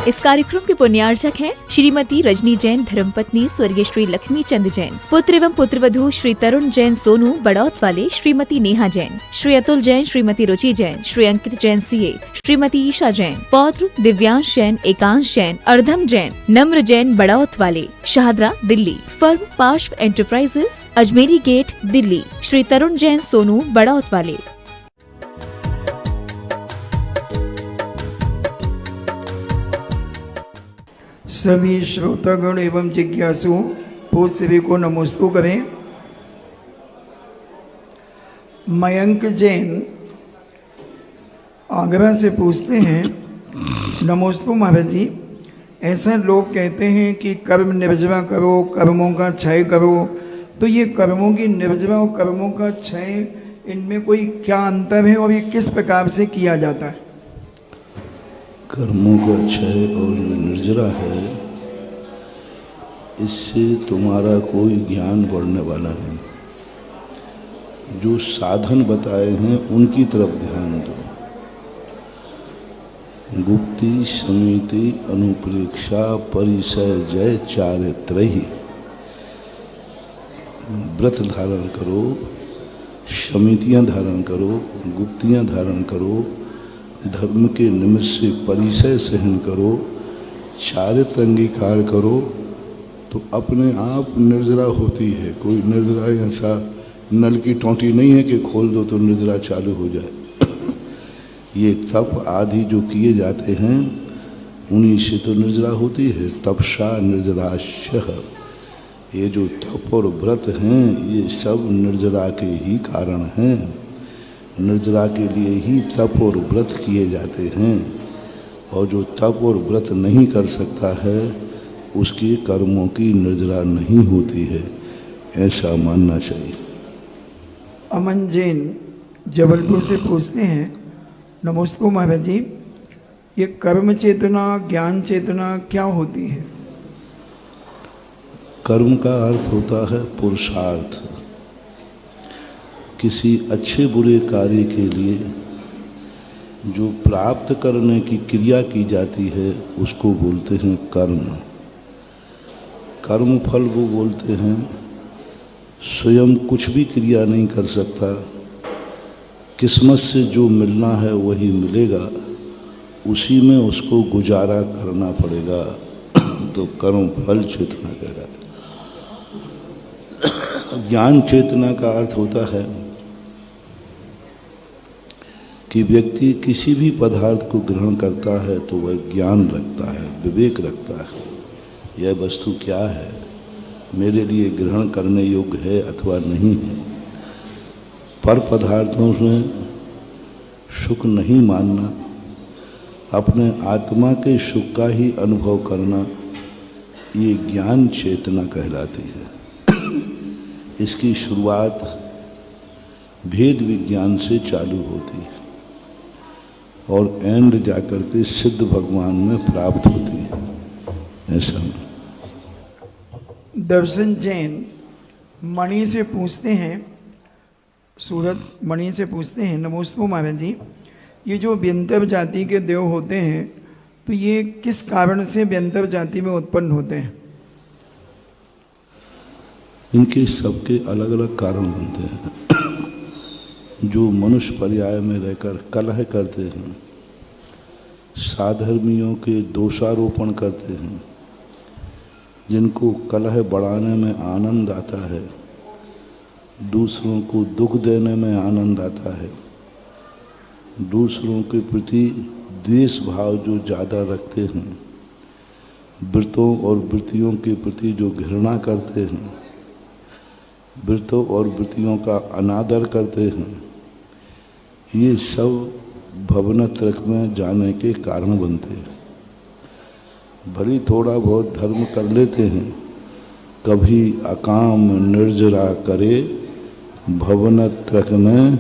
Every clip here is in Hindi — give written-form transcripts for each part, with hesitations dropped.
इस कार्यक्रम के पुण्यार्चक हैं श्रीमती रजनी जैन, धर्मपत्नी स्वर्गीय श्री लक्ष्मी चंद जैन, पुत्र एवं पुत्रवधू श्री तरुण जैन सोनू बड़ौत वाले, श्रीमती नेहा जैन, श्री अतुल जैन, श्रीमती रुचि जैन, श्री अंकित जैन सीए, श्रीमती ईशा जैन, पौत्र दिव्यांश जैन, एकांश जैन, अर्धम जैन, नम्र जैन बड़ौत वाले, शाहदरा दिल्ली। फर्म पार्श्व एंटरप्राइजेस, अजमेरी गेट दिल्ली। श्री तरुण जैन सोनू बड़ौत वाले। सभी श्रोतागण एवं जिज्ञासु पूज्य सभी को नमोस्तु करें। मयंक जैन आगरा से पूछते हैं, नमोस्तु महाराज जी, ऐसा लोग कहते हैं कि कर्म निर्जरा करो, कर्मों का क्षय करो, तो ये कर्मों की निर्जरा और कर्मों का क्षय, इनमें कोई क्या अंतर है और ये किस प्रकार से किया जाता है? कर्मों का क्षय और जो निर्जरा है, इससे तुम्हारा कोई ज्ञान बढ़ने वाला नहीं। जो साधन बताए हैं उनकी तरफ ध्यान दो। गुप्ति समिति अनुप्रेक्षा परिसय जय चारित्रहि। व्रत धारण करो, समितियां धारण करो, गुप्तियां धारण करो, धर्म के निमित्त से परिसय सहन करो, चारित्र अंगीकार करो, तो अपने आप निर्जरा होती है। कोई निर्जरा ऐसा नल की टोंटी नहीं है कि खोल दो तो निर्जरा चालू हो जाए। ये तप आदि जो किए जाते हैं उन्हीं से तो निर्जरा होती है। तपसा निर्जराश्य, ये जो तप और व्रत हैं ये सब निर्जरा के ही कारण हैं। निर्जरा के लिए ही तप और व्रत किए जाते हैं, और जो तप और व्रत नहीं कर सकता है उसके कर्मों की निर्जरा नहीं होती है, ऐसा मानना चाहिए। अमन जैन जबलपुर से पूछते हैं, नमस्ते महाराज जी, ये कर्म चेतना ज्ञान चेतना क्या होती है? कर्म का अर्थ होता है पुरुषार्थ। किसी अच्छे बुरे कार्य के लिए जो प्राप्त करने की क्रिया की जाती है उसको बोलते हैं कर्म। कर्म फल वो बोलते हैं, स्वयं कुछ भी क्रिया नहीं कर सकता, किस्मत से जो मिलना है वही मिलेगा, उसी में उसको गुजारा करना पड़ेगा, तो कर्म फल चेतना कहलाता है। ज्ञान चेतना का अर्थ होता है कि व्यक्ति किसी भी पदार्थ को ग्रहण करता है तो वह ज्ञान रखता है, विवेक रखता है, यह वस्तु क्या है, मेरे लिए ग्रहण करने योग्य है अथवा नहीं है। पर पदार्थों में सुख नहीं मानना, अपने आत्मा के सुख का ही अनुभव करना, ये ज्ञान चेतना कहलाती है। इसकी शुरुआत भेद विज्ञान से चालू होती है और एंड जाकर के सिद्ध भगवान में प्राप्त होती है, ऐसा। दर्शन जैन मणि से पूछते हैं, सूरत मणि से पूछते हैं, नमोस्तु महाराज जी, ये जो व्यंतर जाति के देव होते हैं तो ये किस कारण से व्यंतर जाति में उत्पन्न होते हैं? इनके सबके अलग अलग कारण बनते हैं। जो मनुष्य पर्याय में रहकर कलह करते हैं, साधर्मियों के दोषारोपण करते हैं, जिनको कलह बढ़ाने में आनंद आता है, दूसरों को दुख देने में आनंद आता है, दूसरों के प्रति द्वेष भाव जो ज़्यादा रखते हैं, व्रतों और व्रतियों के प्रति जो घृणा करते हैं, व्रतों और व्रतियों का अनादर करते हैं, ये सब भवनत्रक में जाने के कारण बनते हैं। भली थोड़ा बहुत धर्म कर लेते हैं, कभी अकाम निर्जरा करे, भवनत्रक में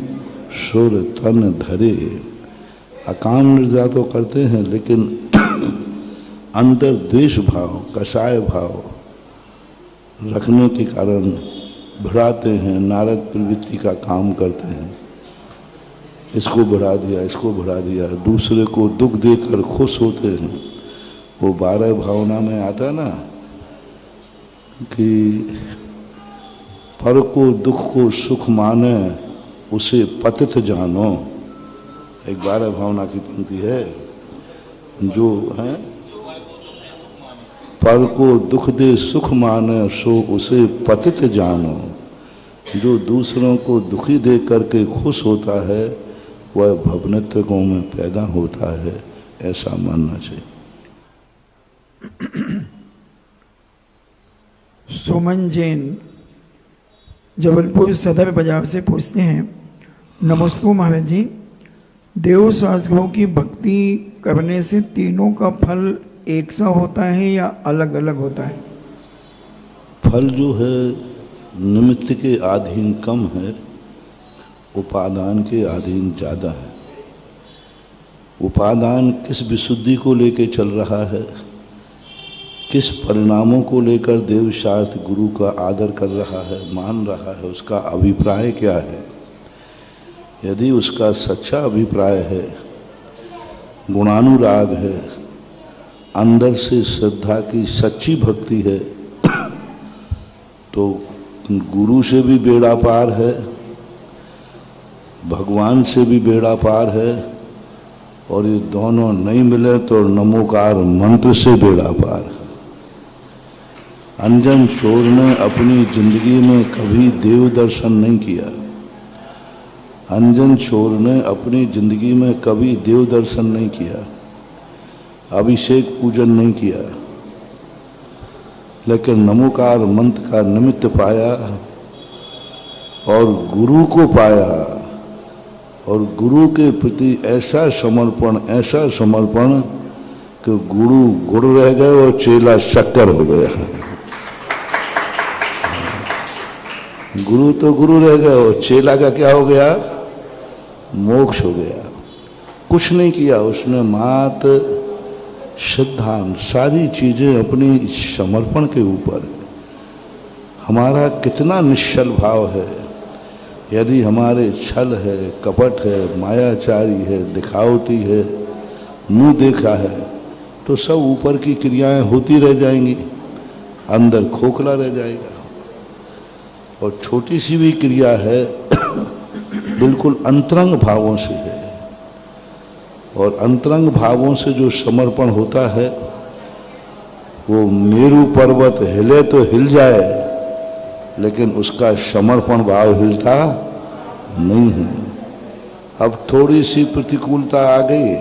सुर तन धरे। अकाम निर्जरा तो करते हैं लेकिन अंदर द्वेष भाव, कषाय भाव रखने के कारण बढ़ाते हैं, नारद प्रवृत्ति का काम करते हैं। इसको बढ़ा दिया, इसको बढ़ा दिया, दूसरे को दुख देकर खुश होते हैं वो 12 भावना में आता ना कि पर को दुख को सुख माने उसे पतित जानो, एक 12 भावना की पंक्ति है जो है, पर को दुख दे सुख माने सो उसे पतित जानो, जो दूसरों को दुखी देख करके खुश होता है वह भवनेत्रकों में पैदा होता है, ऐसा मानना चाहिए। सुमन जैन जबलपुर सदर बाजार से पूछते हैं, नमस्ते महाराज जी, देव शास्त्रों की भक्ति करने से तीनों का फल एक सा होता है या अलग अलग होता है? फल जो है निमित्त के अधीन कम है, उपादान के अधीन ज़्यादा है। उपादान किस विशुद्धि को लेकर चल रहा है, किस परिणामों को लेकर देव शास्त्र गुरु का आदर कर रहा है, मान रहा है, उसका अभिप्राय क्या है। यदि उसका सच्चा अभिप्राय है, गुणानुराग है, अंदर से श्रद्धा की सच्ची भक्ति है, तो गुरु से भी बेड़ा पार है, भगवान से भी बेड़ा पार है, और ये दोनों नहीं मिले तो नमोकार मंत्र से बेड़ा पार है। अंजन चोर ने अपनी जिंदगी में कभी देव दर्शन नहीं किया, अंजन चोर ने अपनी जिंदगी में कभी देव दर्शन नहीं किया, अभिषेक पूजन नहीं किया, लेकिन नमोकार मंत्र का निमित्त पाया और गुरु को पाया, और गुरु के प्रति ऐसा समर्पण कि गुरु गुड़ रह गए और चेला शक्कर हो गया। गुरु तो गुरु रह गए और चेला का क्या हो गया, मोक्ष हो गया। कुछ नहीं किया उसने, मात सिद्धांत सारी चीजें अपनी समर्पण के ऊपर है। हमारा कितना निश्चल भाव है। यदि हमारे छल है, कपट है, मायाचारी है, दिखावटी है, मुंह देखा है, तो सब ऊपर की क्रियाएं होती रह जाएंगी, अंदर खोखला रह जाएगा। और छोटी सी भी क्रिया है बिल्कुल अंतरंग भावों से है, और अंतरंग भावों से जो समर्पण होता है वो मेरू पर्वत हिले तो हिल जाए, लेकिन उसका समर्पण भाव हिलता नहीं है। अब थोड़ी सी प्रतिकूलता आ गई,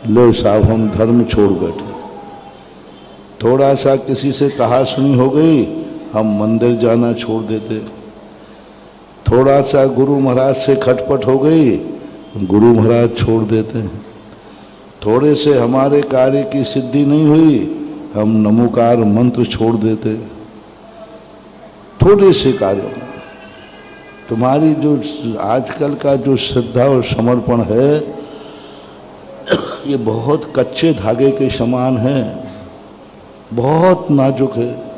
लो साहब हम धर्म छोड़ बैठे, थोड़ा सा किसी से कहा सुनी हो गई, हम मंदिर जाना छोड़ देते, थोड़ा सा गुरु महाराज से खटपट हो गई, गुरु महाराज छोड़ देते हैं, थोड़े से हमारे कार्य की सिद्धि नहीं हुई, हम नमोकार मंत्र छोड़ देते। थोड़े से कार्यों में तुम्हारी जो आजकल का जो श्रद्धा और समर्पण है ये बहुत कच्चे धागे के समान है, बहुत नाजुक है।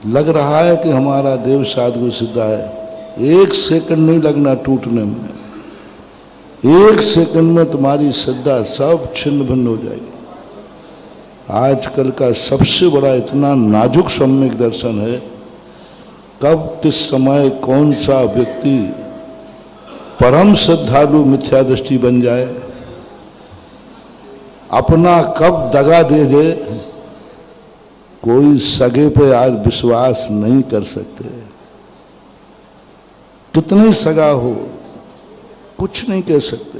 लग रहा है कि हमारा देव साधु सिद्धा है, 1 सेकंड नहीं लगना टूटने में, 1 सेकंड में तुम्हारी श्रद्धा सब छिन्न भिन्न हो जाएगी। आजकल का सबसे बड़ा इतना नाजुक सम्यक दर्शन है, कब किस समय कौन सा व्यक्ति परम श्रद्धालु मिथ्या दृष्टि बन जाए, अपना कब दगा दे दे, कोई सगे पे आज विश्वास नहीं कर सकते। कितने सगा हो कुछ नहीं कह सकते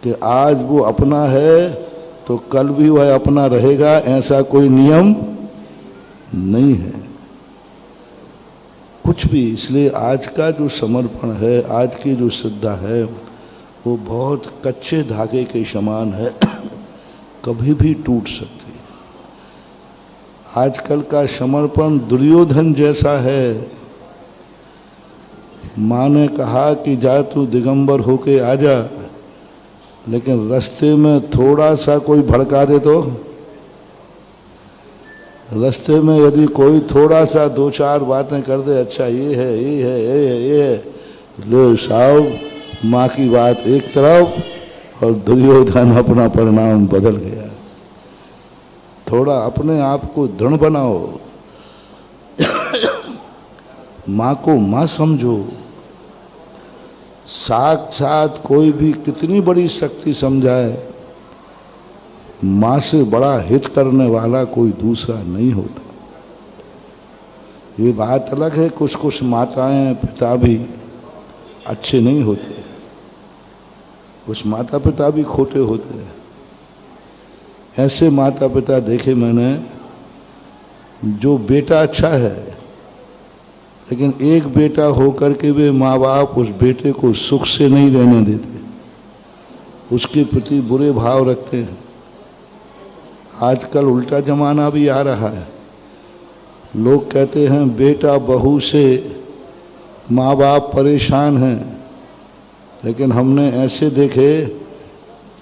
कि आज वो अपना है तो कल भी वह अपना रहेगा, ऐसा कोई नियम नहीं है कुछ भी। इसलिए आज का जो समर्पण है, आज की जो श्रद्धा है, वो बहुत कच्चे धागे के समान है, कभी भी टूट सकती। आजकल का समर्पण दुर्योधन जैसा है। माँ ने कहा कि जा तू दिगंबर होके आ जा, लेकिन रास्ते में थोड़ा सा कोई भड़का दे तो, रास्ते में यदि कोई थोड़ा सा 2-4 बातें कर दे, अच्छा ये है, ये है, ये है, ये है, लो साहब माँ की बात एक तरफ और दुर्योधन अपना परिणाम बदल गया। थोड़ा अपने आप को दृढ़ बनाओ, माँ को माँ समझो। साक्षात कोई भी कितनी बड़ी शक्ति समझाए, माँ से बड़ा हित करने वाला कोई दूसरा नहीं होता। ये बात अलग है, कुछ कुछ माताएं पिता भी अच्छे नहीं होते, कुछ माता पिता भी खोटे होते हैं। ऐसे माता पिता देखे मैंने, जो बेटा अच्छा है लेकिन एक बेटा होकर के वे माँ बाप उस बेटे को सुख से नहीं रहने देते, उसके प्रति बुरे भाव रखते हैं। आजकल उल्टा जमाना भी आ रहा है। लोग कहते हैं बेटा बहू से माँ बाप परेशान हैं, लेकिन हमने ऐसे देखे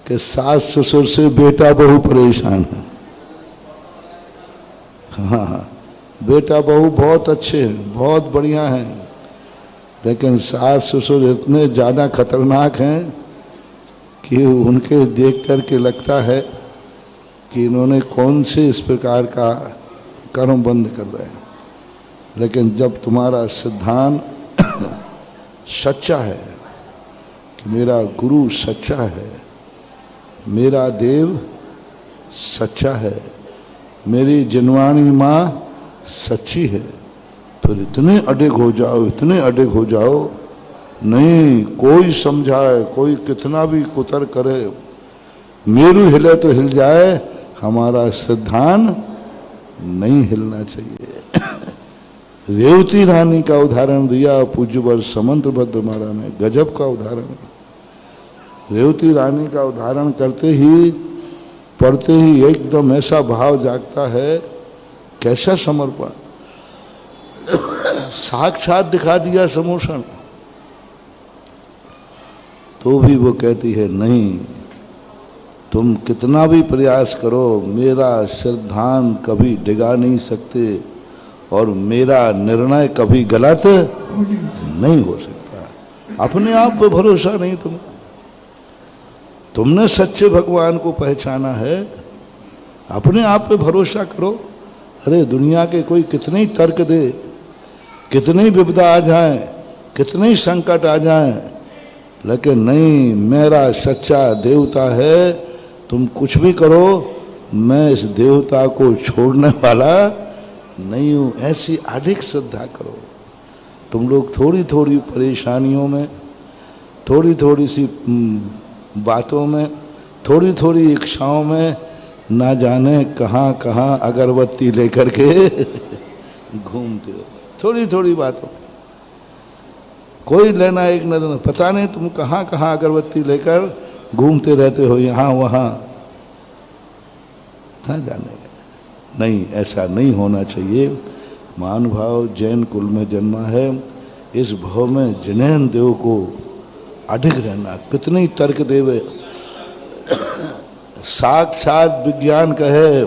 कि सास ससुर से बेटा बहू परेशान है। हाँ, बेटा बहू बहुत अच्छे हैं, बहुत बढ़िया हैं, लेकिन सास ससुर इतने ज़्यादा खतरनाक हैं कि उनके देख कर के लगता है कि इन्होंने कौन से इस प्रकार का कर्म बंद कर रहे हैं। लेकिन जब तुम्हारा सिद्धांत सच्चा है कि मेरा गुरु सच्चा है, मेरा देव सच्चा है, मेरी जिनवाणी माँ सच्ची है, फिर इतने अडिग हो जाओ, इतने अडिग हो जाओ, नहीं कोई समझाए, कोई कितना भी कुतर करे, मेरू हिले तो हिल जाए, हमारा सिद्धांत नहीं हिलना चाहिए। रेवती रानी का उदाहरण दिया पूज्यवर समंतभद्र महाराज ने, गजब का उदाहरण। रेवती रानी का उदाहरण करते ही पढ़ते ही एकदम ऐसा भाव जागता है, कैसा समर्पण, साक्षात दिखा दिया समोषण। तो भी वो कहती है नहीं, तुम कितना भी प्रयास करो, मेरा सिद्धांत कभी डिगा नहीं सकते और मेरा निर्णय कभी गलत नहीं हो सकता। अपने आप पे भरोसा नहीं तुम्हें, तुमने सच्चे भगवान को पहचाना है, अपने आप पे भरोसा करो। अरे दुनिया के कोई कितने ही तर्क दे, कितनी विपदा आ जाए, कितने ही संकट आ जाए, लेकिन नहीं, मेरा सच्चा देवता है, तुम कुछ भी करो, मैं इस देवता को छोड़ने वाला नहीं हूँ। ऐसी अधिक श्रद्धा करो। तुम लोग थोड़ी थोड़ी परेशानियों में, थोड़ी थोड़ी सी बातों में, थोड़ी थोड़ी इच्छाओं में ना जाने कहाँ कहाँ अगरबत्ती लेकर के घूमते हो। थोड़ी थोड़ी बातों, कोई लेना एक न देना, पता नहीं तुम कहाँ कहाँ अगरबत्ती लेकर घूमते रहते हो, यहाँ वहाँ, ना जाने। नहीं, ऐसा नहीं होना चाहिए। महानुभाव जैन कुल में जन्मा है, इस भव में जिनैन देव को अडिग रहना। कितनी तर्क देवे, साक्षात विज्ञान कहे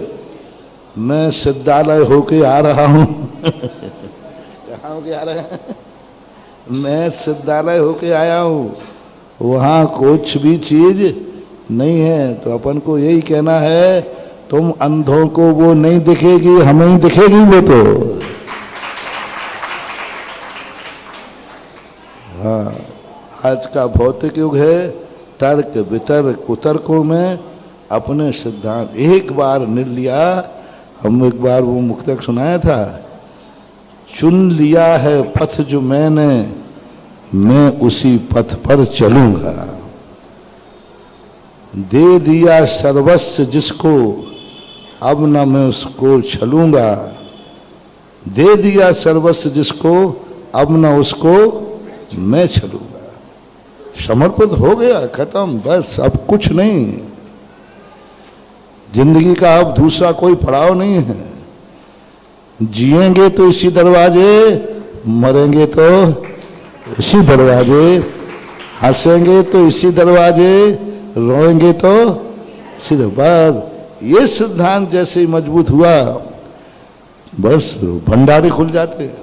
मैं सिद्धालय होके आ रहा हूँ। कहाँ होके आ रहे हैं? मैं सिद्धालय होके आया हूँ, वहाँ कुछ भी चीज नहीं है। तो अपन को यही कहना है, तुम अंधों को वो नहीं दिखेगी, हमें ही दिखेगी वो तो। हाँ, आज का भौतिक युग है, तर्क वितर्क कुतर्कों में अपने सिद्धांत एक बार निर लिया। हम एक बार वो मुक्तक सुनाया था, चुन लिया है पथ जो मैंने, मैं उसी पथ पर चलूंगा। दे दिया सर्वस्व जिसको, अब न मैं उसको छलूंगा। दे दिया सर्वस्व जिसको, अब न उसको मैं छलूंगा। समर्पित हो गया, खत्म, बस अब कुछ नहीं। जिंदगी का अब दूसरा कोई पड़ाव नहीं है। जिएंगे तो इसी दरवाजे, मरेंगे तो इसी दरवाजे, हंसेंगे तो इसी दरवाजे, रोएंगे तो इसी दरवाजे। ये सिद्धांत जैसे ही मजबूत हुआ, बस भंडारे खुल जाते हैं,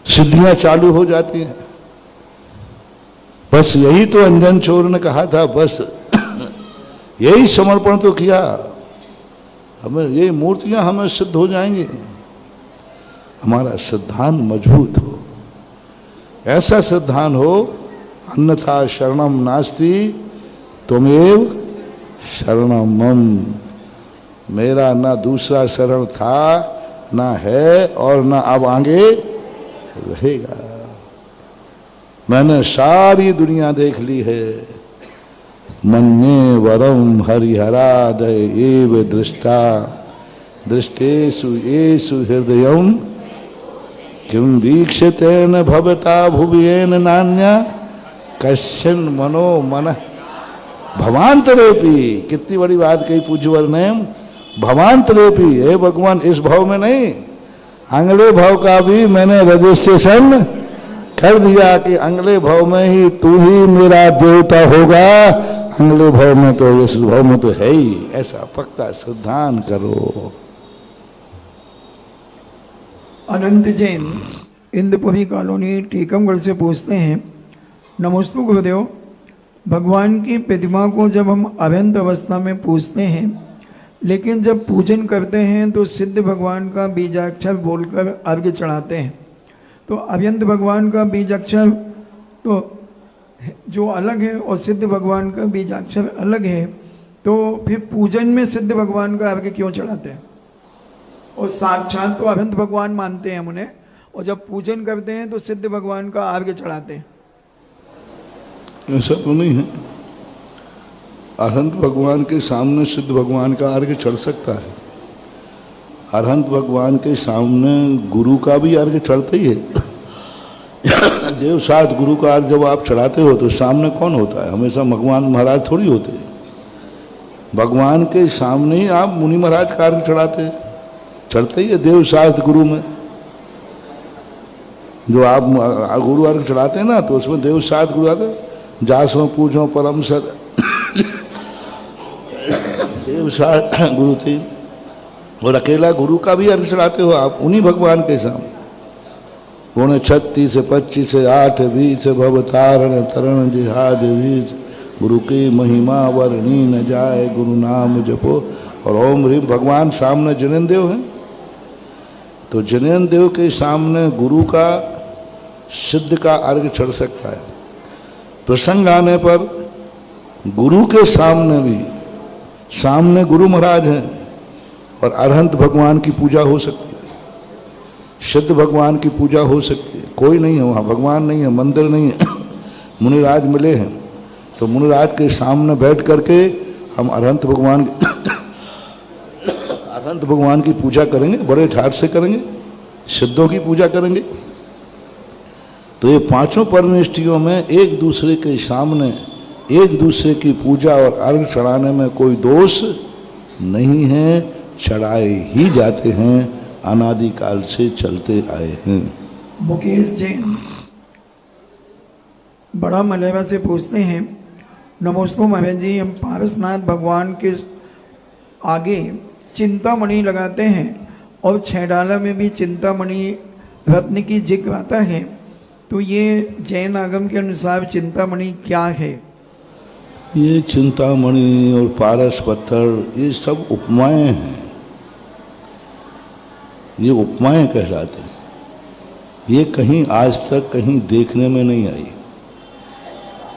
सिद्धियां चालू हो जाती हैं। बस यही तो अंजन चोर ने कहा था, बस यही समर्पण तो किया, हमें ये मूर्तियां हमें सिद्ध हो जाएंगी, हमारा सिद्धांत मजबूत हो, ऐसा सिद्धांत हो अन्यथा शरणम नास्ति त्वमेव शरणम मम, मेरा ना दूसरा शरण था, ना है और ना अब आगे रहेगा। मैंने सारी दुनिया देख ली है, मन्ये वरम हरिहरादय एव दृष्टा, दृष्टेषु येषु हृदयं किं वीक्षितेन भवता भुवियेन नान्या कश्चन मनो मन भवांतरेपि। कितनी बड़ी बात कही पूज्यवर ने, भवांतरेपि, हे भगवान इस भाव में नहीं, अगले भाव का भी मैंने रजिस्ट्रेशन कर दिया कि अगले भाव में ही तू ही मेरा देवता होगा, अगले भाव में तो इस भाव में तो है ही, ऐसा पक्का सिद्धांत करो। अनंत जैन इंद्रपुरी कॉलोनी टीकमगढ़ से पूछते हैं, नमोस्तु गुरुदेव, भगवान की प्रतिमा को जब हम अभ्यंत अवस्था में पूजते हैं, लेकिन जब पूजन करते हैं तो सिद्ध भगवान का बीजाक्षर बोलकर अर्घ्य चढ़ाते हैं, तो अभ्यंत भगवान का बीजाक्षर तो जो अलग है और सिद्ध भगवान का बीजाक्षर अलग है, तो फिर पूजन में सिद्ध भगवान का अर्घ्य क्यों चढ़ाते हैं? और साक्षात तो अभ्यंत भगवान मानते हैं हम उन्हें, और जब पूजन करते हैं तो सिद्ध भगवान का अर्घ्य चढ़ाते हैं। ऐसा तो नहीं है, अरहंत भगवान के सामने सिद्ध भगवान का अर्घ्य चढ़ सकता है। अरहंत भगवान के सामने गुरु का भी अर्घ्य चढ़ता ही है। देव साथ गुरु का अर्घ्य जब आप चढ़ाते हो तो सामने कौन होता है? हमेशा भगवान महाराज थोड़ी होते हैं। भगवान के सामने ही आप मुनि महाराज का अर्घ्य चढ़ाते हैं, चढ़ते ही है देव साथ गुरु में। जो आप गुरु अर्घ्य चढ़ाते हैं ना, तो उसमें देव साथ गुरु आते, जासो पूजो परम सद देव साथ गुरु थे। और अकेला गुरु का भी अर्घ्य चढ़ाते हो आप उन्हीं भगवान के सामने। गुण 36 25 8 20 भव तारण तरण जिहाद बीज, गुरु की महिमा वर्णी न जाए, गुरु नाम जपो। और ओम ह्रीम भगवान सामने जनेन्द्र देव हैं, तो जनेन्द्र देव के सामने गुरु का सिद्ध का अर्घ्य चढ़ सकता है। प्रसंग आने पर गुरु के सामने भी, सामने गुरु महाराज हैं और अरहंत भगवान की पूजा हो सकती है, सिद्ध भगवान की पूजा हो सकती है। कोई नहीं है वहाँ, भगवान नहीं है, मंदिर नहीं है, मुनिराज मिले हैं, तो मुनिराज के सामने बैठ करके हम अरहंत भगवान की पूजा करेंगे, बड़े ठाठ से करेंगे, सिद्धों की पूजा करेंगे। तो ये पांचों परमेष्ठियों में एक दूसरे के सामने एक दूसरे की पूजा और अर्घ चढ़ाने में कोई दोष नहीं है, चढ़ाए ही जाते हैं, अनादिकाल से चलते आए हैं। मुकेश जैन बड़ा मलेवा से पूछते हैं, नमोस्तु महाराज जी, हम पारसनाथ भगवान के आगे चिंतामणि लगाते हैं और छैडाला में भी चिंतामणि रत्न की जिक्र आता है, तो ये जैन आगम के अनुसार चिंतामणि क्या है? ये चिंतामणि और पारस पत्थर ये सब उपमाएं हैं, ये उपमाएं कहलाते हैं। ये कहीं आज तक कहीं देखने में नहीं आई।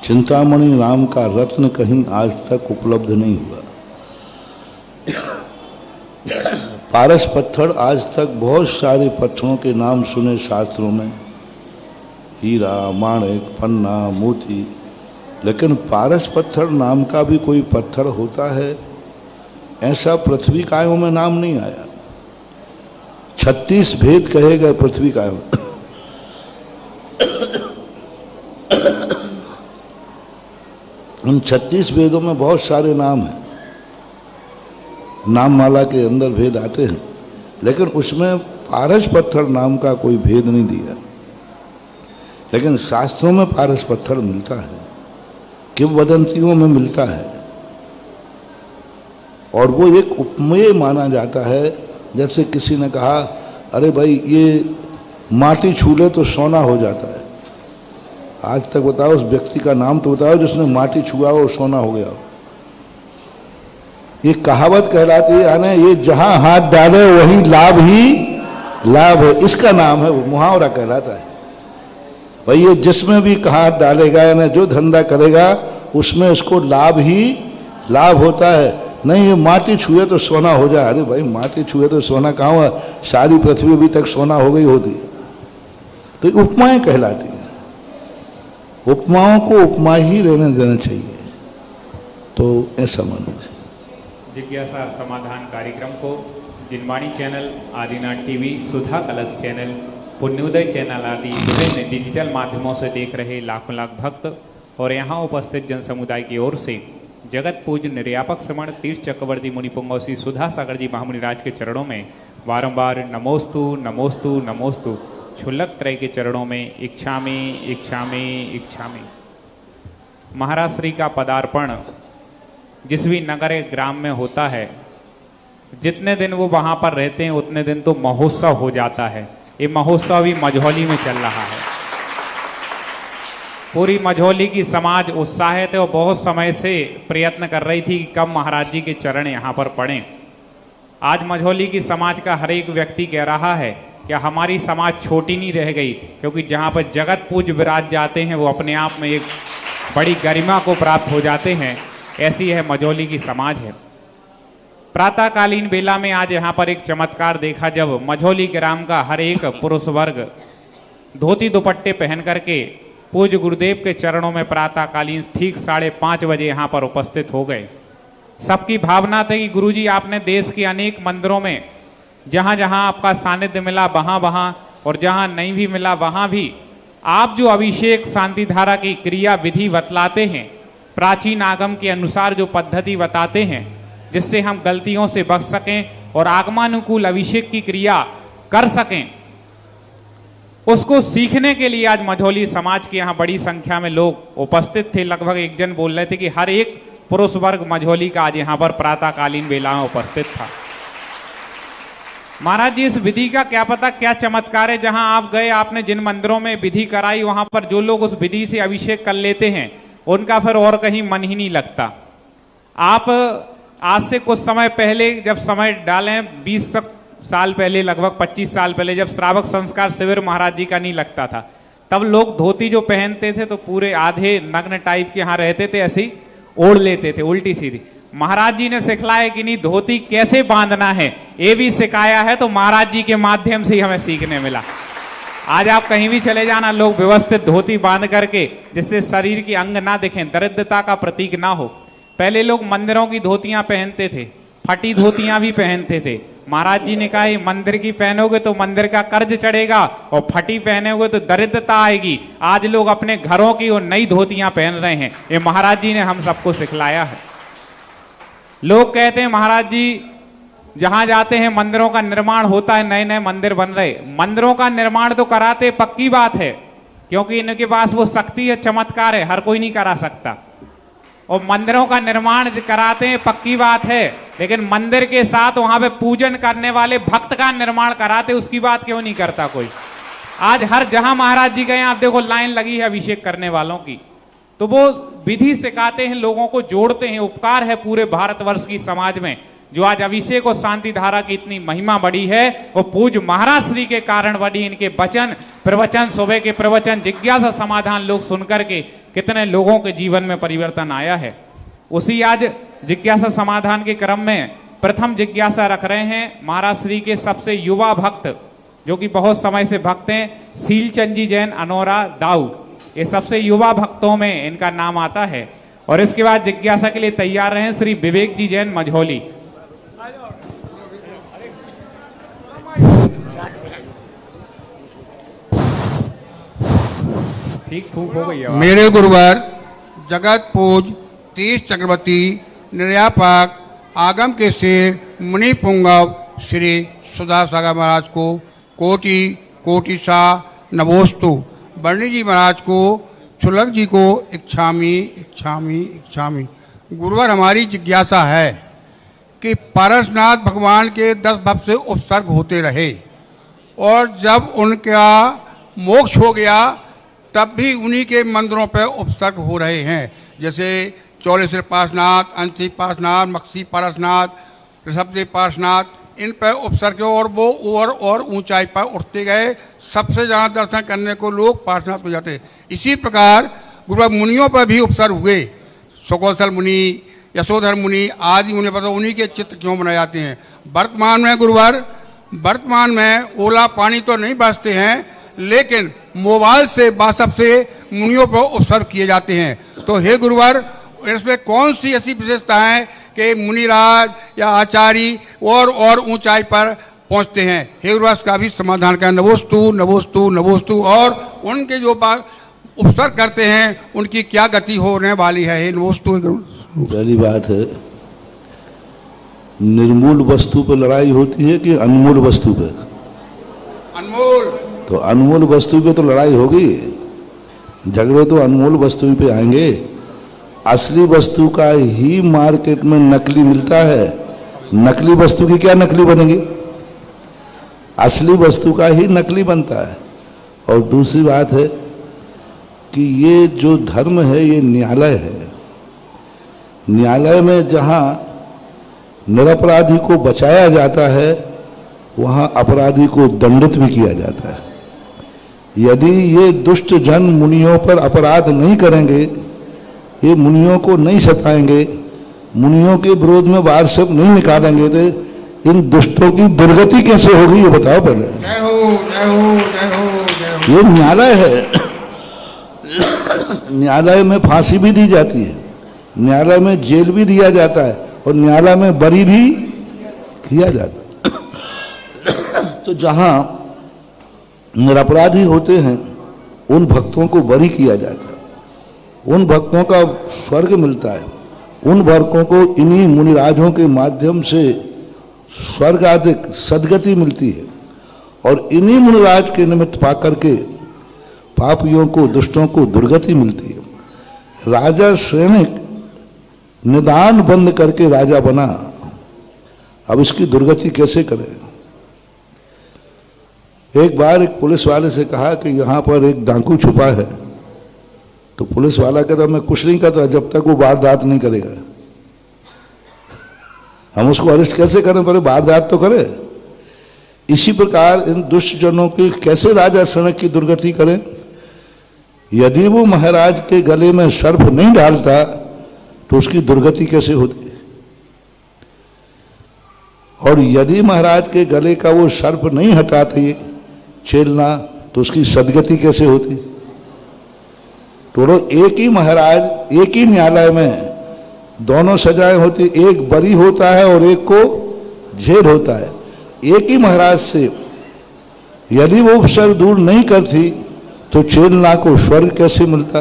चिंतामणि नाम का रत्न कहीं आज तक उपलब्ध नहीं हुआ। पारस पत्थर आज तक बहुत सारे पत्थरों के नाम सुने शास्त्रों में, हीरा, माणिक, पन्ना, मोती, लेकिन पारस पत्थर नाम का भी कोई पत्थर होता है ऐसा पृथ्वी कायों में नाम नहीं आया। 36 भेद कहे गए पृथ्वी कायों। उन 36 भेदों में बहुत सारे नाम हैं, नाम माला के अंदर भेद आते हैं, लेकिन उसमें पारस पत्थर नाम का कोई भेद नहीं दिया। लेकिन शास्त्रों में पारस पत्थर मिलता है, किंवदंतियों में मिलता है, और वो एक उपमेय माना जाता है। जैसे किसी ने कहा, अरे भाई ये माटी छू ले तो सोना हो जाता है। आज तक बताओ उस व्यक्ति का नाम तो बताओ जिसने माटी छुआ हो सोना हो गया हो। ये कहावत कहलाती है, यानी ये जहां हाथ डाले वही लाभ ही लाभ है, इसका नाम है, वो मुहावरा कहलाता है। भाई ये जिसमें भी हाथ डालेगा यानी जो धंधा करेगा उसमें इसको लाभ ही लाभ होता है। नहीं ये माटी छुए तो सोना हो जाए, अरे भाई माटी छुए तो सोना कहाँ हुआ, सारी पृथ्वी अभी तक सोना हो गई होती। तो उपमाएं कहलाती हैं, उपमाओं को उपमा ही रहने देना चाहिए। तो ऐसा मानो। जिज्ञासा समाधान कार्यक्रम को जिनवाणी चैनल, आदिनाथ टीवी, सुधा कलश चैनल, पुण्योदय चैनल आदि विभिन्न डिजिटल माध्यमों से देख रहे लाखों लाख भक्त और यहाँ उपस्थित जन समुदाय की ओर से जगत पूज्य निर्यापक श्रमण तीर्थ चक्रवर्ती मुनिपुंगव श्री सुधा सागर जी महामुनिराज के चरणों में बारंबार नमोस्तु नमोस्तु नमोस्तु क्षुल्लक त्रय के चरणों में इच्छामि इच्छामि इच्छामि। महाराज श्री का पदार्पण जिस भी नगर ग्राम में होता है, जितने दिन वो वहाँ पर रहते हैं उतने दिन तो महोत्सव हो जाता है। ये महोत्सव भी मझौली में चल रहा है। पूरी मझौली की समाज उत्साहित है और बहुत समय से प्रयत्न कर रही थी कि कब महाराज जी के चरण यहाँ पर पड़ें। आज मझौली की समाज का हर एक व्यक्ति कह रहा है कि हमारी समाज छोटी नहीं रह गई, क्योंकि जहाँ पर जगत पूज्य विराज जाते हैं वो अपने आप में एक बड़ी गरिमा को प्राप्त हो जाते हैं। ऐसी है मझौली की समाज है। प्रातःकालीन बेला में आज यहाँ पर एक चमत्कार देखा, जब मझौली ग्राम का हर एक पुरुष वर्ग धोती दुपट्टे पहन करके पूज्य गुरुदेव के चरणों में प्रातःकालीन ठीक 5:30 बजे यहाँ पर उपस्थित हो गए। सबकी भावना थी कि गुरुजी आपने देश के अनेक मंदिरों में जहाँ जहाँ आपका सानिध्य मिला वहाँ वहाँ, और जहाँ नहीं भी मिला वहाँ भी आप जो अभिषेक शांति धारा की क्रिया विधि बतलाते हैं, प्राचीन आगम के अनुसार जो पद्धति बताते हैं, जिससे हम गलतियों से बच सकें और आगमानुकूल अभिषेक की क्रिया कर सकें, उसको सीखने के लिए आज मझौली समाज के यहाँ बड़ी संख्या में लोग उपस्थित थे। लगभग एक जन बोल रहे थे कि हर एक पुरुष वर्ग मझौली का आज यहाँ पर प्रातःकालीन बेला में उपस्थित था। महाराज जी, इस विधि का क्या पता क्या चमत्कार है, जहां आप गए, आपने जिन मंदिरों में विधि कराई, वहां पर जो लोग उस विधि से अभिषेक कर लेते हैं उनका फिर और कहीं मन ही नहीं लगता। आप आज से कुछ समय पहले जब समय डालें, 20 साल पहले, लगभग 25 साल पहले, जब श्रावक संस्कार शिविर महाराज जी का नहीं लगता था, तब लोग धोती जो पहनते थे तो पूरे आधे नग्न टाइप के यहाँ रहते थे, ऐसे ही ओढ़ लेते थे उल्टी सीधी। महाराज जी ने सिखलाया कि नहीं धोती कैसे बांधना है, ये भी सिखाया है, तो महाराज जी के माध्यम से ही हमें सीखने मिला। आज आप कहीं भी चले जाना, लोग व्यवस्थित धोती बांध करके, जिससे शरीर के अंग ना दिखें, दरिद्रता का प्रतीक ना हो। पहले लोग मंदिरों की धोतियां पहनते थे, फटी धोतियां भी पहनते थे। महाराज जी ने कहा मंदिर की पहनोगे तो मंदिर का कर्ज चढ़ेगा, और फटी पहनोगे तो दरिद्रता आएगी। आज लोग अपने घरों की और नई धोतियां पहन रहे हैं, ये महाराज जी ने हम सबको सिखलाया है। लोग कहते हैं महाराज जी जहां जाते हैं मंदिरों का निर्माण होता है, नए नए मंदिर बन रहे, मंदिरों का निर्माण तो कराते, पक्की बात है, क्योंकि इनके पास वो शक्ति है, चमत्कार है, हर कोई नहीं करा सकता। और मंदिरों का निर्माण कराते हैं, पक्की बात है, लेकिन मंदिर के साथ वहां पे पूजन करने वाले भक्त का निर्माण कराते, उसकी बात क्यों नहीं करता कोई। आज हर जहां महाराज जी गए आप देखो लाइन लगी है अभिषेक करने वालों की, तो वो विधि सिखाते हैं, लोगों को जोड़ते हैं। उपकार है पूरे भारतवर्ष की समाज में, जो आज अभिषेक और शांति धारा की इतनी महिमा बढ़ी है, वो पूज्य महाराज श्री के कारण बढ़ी। इनके वचन प्रवचन, सुबह के प्रवचन, जिज्ञासा समाधान लोग सुनकर के कितने लोगों के जीवन में परिवर्तन आया है। उसी आज जिज्ञासा समाधान के क्रम में प्रथम जिज्ञासा रख रहे हैं महाराज श्री के सबसे युवा भक्त, जो कि बहुत समय से भक्त हैं, शीलचंद जी जैन अनोरा दाऊ। ये सबसे युवा भक्तों में इनका नाम आता है। और इसके बाद जिज्ञासा के लिए तैयार रहे श्री विवेक जी जैन मझौली। ठीक फूक हो गई है। मेरे गुरुवर जगत पूज तीर्थ चक्रवर्ती निर्यापक आगम के शेर मुनि पुंगव श्री सुधा सागर महाराज को कोटि कोटि सा नमोस्तु। बर्णी जी महाराज को, छुलक जी को इच्छामी इच्छामी इच्छामी। गुरुवर हमारी जिज्ञासा है कि पारसनाथ भगवान के 10 भव से उपसर्ग होते रहे, और जब उनका मोक्ष हो गया तब भी उन्हीं के मंदिरों पर उपसर्ग हो रहे हैं। जैसे चौलेश्वर पार्श्वनाथ, अंशी पार्श्वनाथ, मक्सी पार्श्वनाथ, ऋषभदेव पार्श्वनाथ, इन पर उपसर्ग और वो और ऊंचाई पर उठते गए। सबसे ज़्यादा दर्शन करने को लोग पार्श्वनाथ को जाते। इसी प्रकार गुरुवर मुनियों पर भी उपसर्ग हुए। सुकौशल मुनि, यशोधर मुनि आदि मुनि पर उन्हीं के चित्र क्यों बनाए जाते हैं। वर्तमान में गुरुवर, वर्तमान में ओला पानी तो नहीं बरसते हैं, लेकिन मोबाइल से बासब से मुनियों पर उपसर्ग किए जाते हैं। तो हे गुरुवर, इसमें कौन सी ऐसी विशेषता है कि मुनिराज या आचार्य और ऊंचाई पर पहुंचते हैं। हे गुरुवर, इसका भी समाधान करें। नमोस्तु नमोस्तु नमोस्तु। और उनके जो उपसर्ग करते हैं उनकी क्या गति होने वाली है। हे नमोस्तु। पहली बात है, निर्मूल वस्तु पर लड़ाई होती है कि अनमोल वस्तु पे? अनमोल। तो अनमोल वस्तु पे तो लड़ाई होगी, झगड़े तो अनमोल वस्तु पे आएंगे। असली वस्तु का ही मार्केट में नकली मिलता है। नकली वस्तु की क्या नकली बनेगी? असली वस्तु का ही नकली बनता है। और दूसरी बात है कि ये जो धर्म है ये न्यायालय है। न्यायालय में जहाँ निरपराधी को बचाया जाता है वहाँ अपराधी को दंडित भी किया जाता है। यदि ये दुष्ट जन मुनियों पर अपराध नहीं करेंगे, ये मुनियों को नहीं सताएंगे, मुनियों के विरोध में वार्षिक नहीं निकालेंगे, तो इन दुष्टों की दुर्गति कैसे होगी ये बताओ पहले। जय हो जय हो जय हो जय हो। ये न्यायालय है। न्यायालय में फांसी भी दी जाती है, न्यायालय में जेल भी दिया जाता है और न्यायालय में बरी भी किया जाता है। तो जहां निरपराधी होते हैं उन भक्तों को बरी किया जाता है, उन भक्तों का स्वर्ग मिलता है। उन भक्तों को इन्हीं मुनिराजों के माध्यम से स्वर्ग आदि सदगति मिलती है। और इन्हीं मुनिराज के निमित्त पाकर के पापियों को, दुष्टों को दुर्गति मिलती है। राजा श्रेणिक निदान बंद करके राजा बना, अब इसकी दुर्गति कैसे करें। एक बार एक पुलिस वाले से कहा कि यहां पर एक डाकू छुपा है। तो पुलिस वाला कहता मैं कुछ नहीं करता जब तक वो वारदात नहीं करेगा। हम उसको अरेस्ट कैसे करें, पर वारदात तो करे। इसी प्रकार इन दुष्ट जनों की कैसे राजा श्रेणिक की दुर्गति करें। यदि वो महाराज के गले में सर्प नहीं डालता तो उसकी दुर्गति कैसे होती। और यदि महाराज के गले का वो सर्प नहीं हटाते छेलना तो उसकी सदगति कैसे होती। तो एक ही महाराज, एक ही न्यायालय में दोनों सजाएं होती, एक बरी होता है और एक को जेल होता है। एक ही महाराज से यदि वो उपसर्ग दूर नहीं करती तो चेलना को स्वर्ग कैसे मिलता।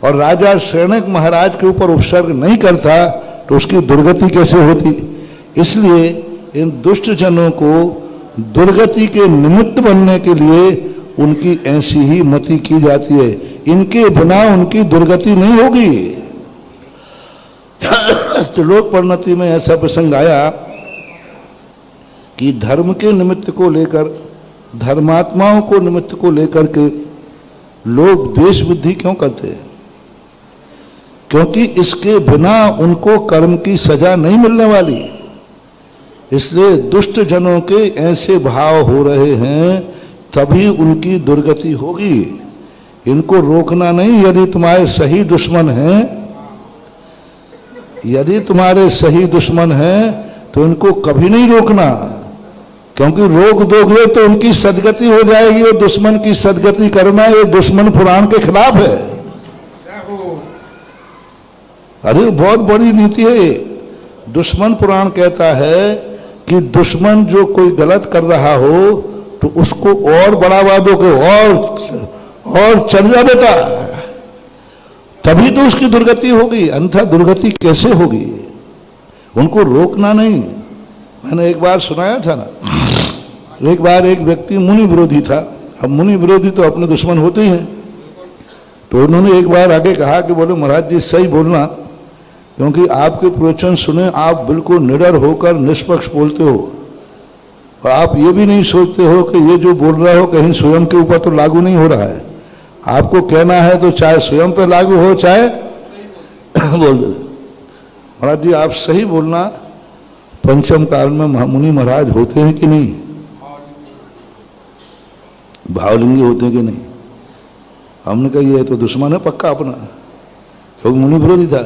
और राजा श्रेणिक महाराज के ऊपर उपसर्ग नहीं करता तो उसकी दुर्गति कैसे होती। इसलिए इन दुष्ट जनों को दुर्गति के निमित्त बनने के लिए उनकी ऐसी ही मति की जाती है। इनके बिना उनकी दुर्गति नहीं होगी। तो लोक परिणति में ऐसा प्रसंग आया कि धर्म के निमित्त को लेकर, धर्मात्माओं को निमित्त को लेकर के लोग द्वेष बुद्धि क्यों करते हैं। क्योंकि इसके बिना उनको कर्म की सजा नहीं मिलने वाली। इसलिए दुष्ट जनों के ऐसे भाव हो रहे हैं तभी उनकी दुर्गति होगी। इनको रोकना नहीं। यदि तुम्हारे सही दुश्मन हैं, यदि तुम्हारे सही दुश्मन हैं तो इनको कभी नहीं रोकना, क्योंकि रोक दोगे तो उनकी सदगति हो जाएगी। और दुश्मन की सदगति करना ये दुश्मन पुराण के खिलाफ है। अरे बहुत बड़ी नीति है। दुश्मन पुराण कहता है कि दुश्मन जो कोई गलत कर रहा हो तो उसको और बढ़ावा दोगे और चढ़ जा बेटा, तभी तो उसकी दुर्गति होगी, अन्यथा दुर्गति कैसे होगी। उनको रोकना नहीं। मैंने एक बार सुनाया था ना, एक बार एक व्यक्ति मुनि विरोधी था। अब मुनि विरोधी तो अपने दुश्मन होते ही हैं। तो उन्होंने एक बार आगे कहा कि बोले महाराज जी सही बोलना, क्योंकि आपके प्रवचन सुने आप बिल्कुल निडर होकर निष्पक्ष बोलते हो और आप ये भी नहीं सोचते हो कि ये जो बोल रहा हो कहीं स्वयं के ऊपर तो लागू नहीं हो रहा है। आपको कहना है तो चाहे स्वयं पे लागू हो चाहे बोल दे। महाराज जी आप सही बोलना, पंचम काल में मुनि महाराज होते हैं कि नहीं, भावलिंगी होते हैं कि नहीं। हमने कहा ये तो दुश्मन है पक्का अपना, क्योंकि मुनि विरोधी था।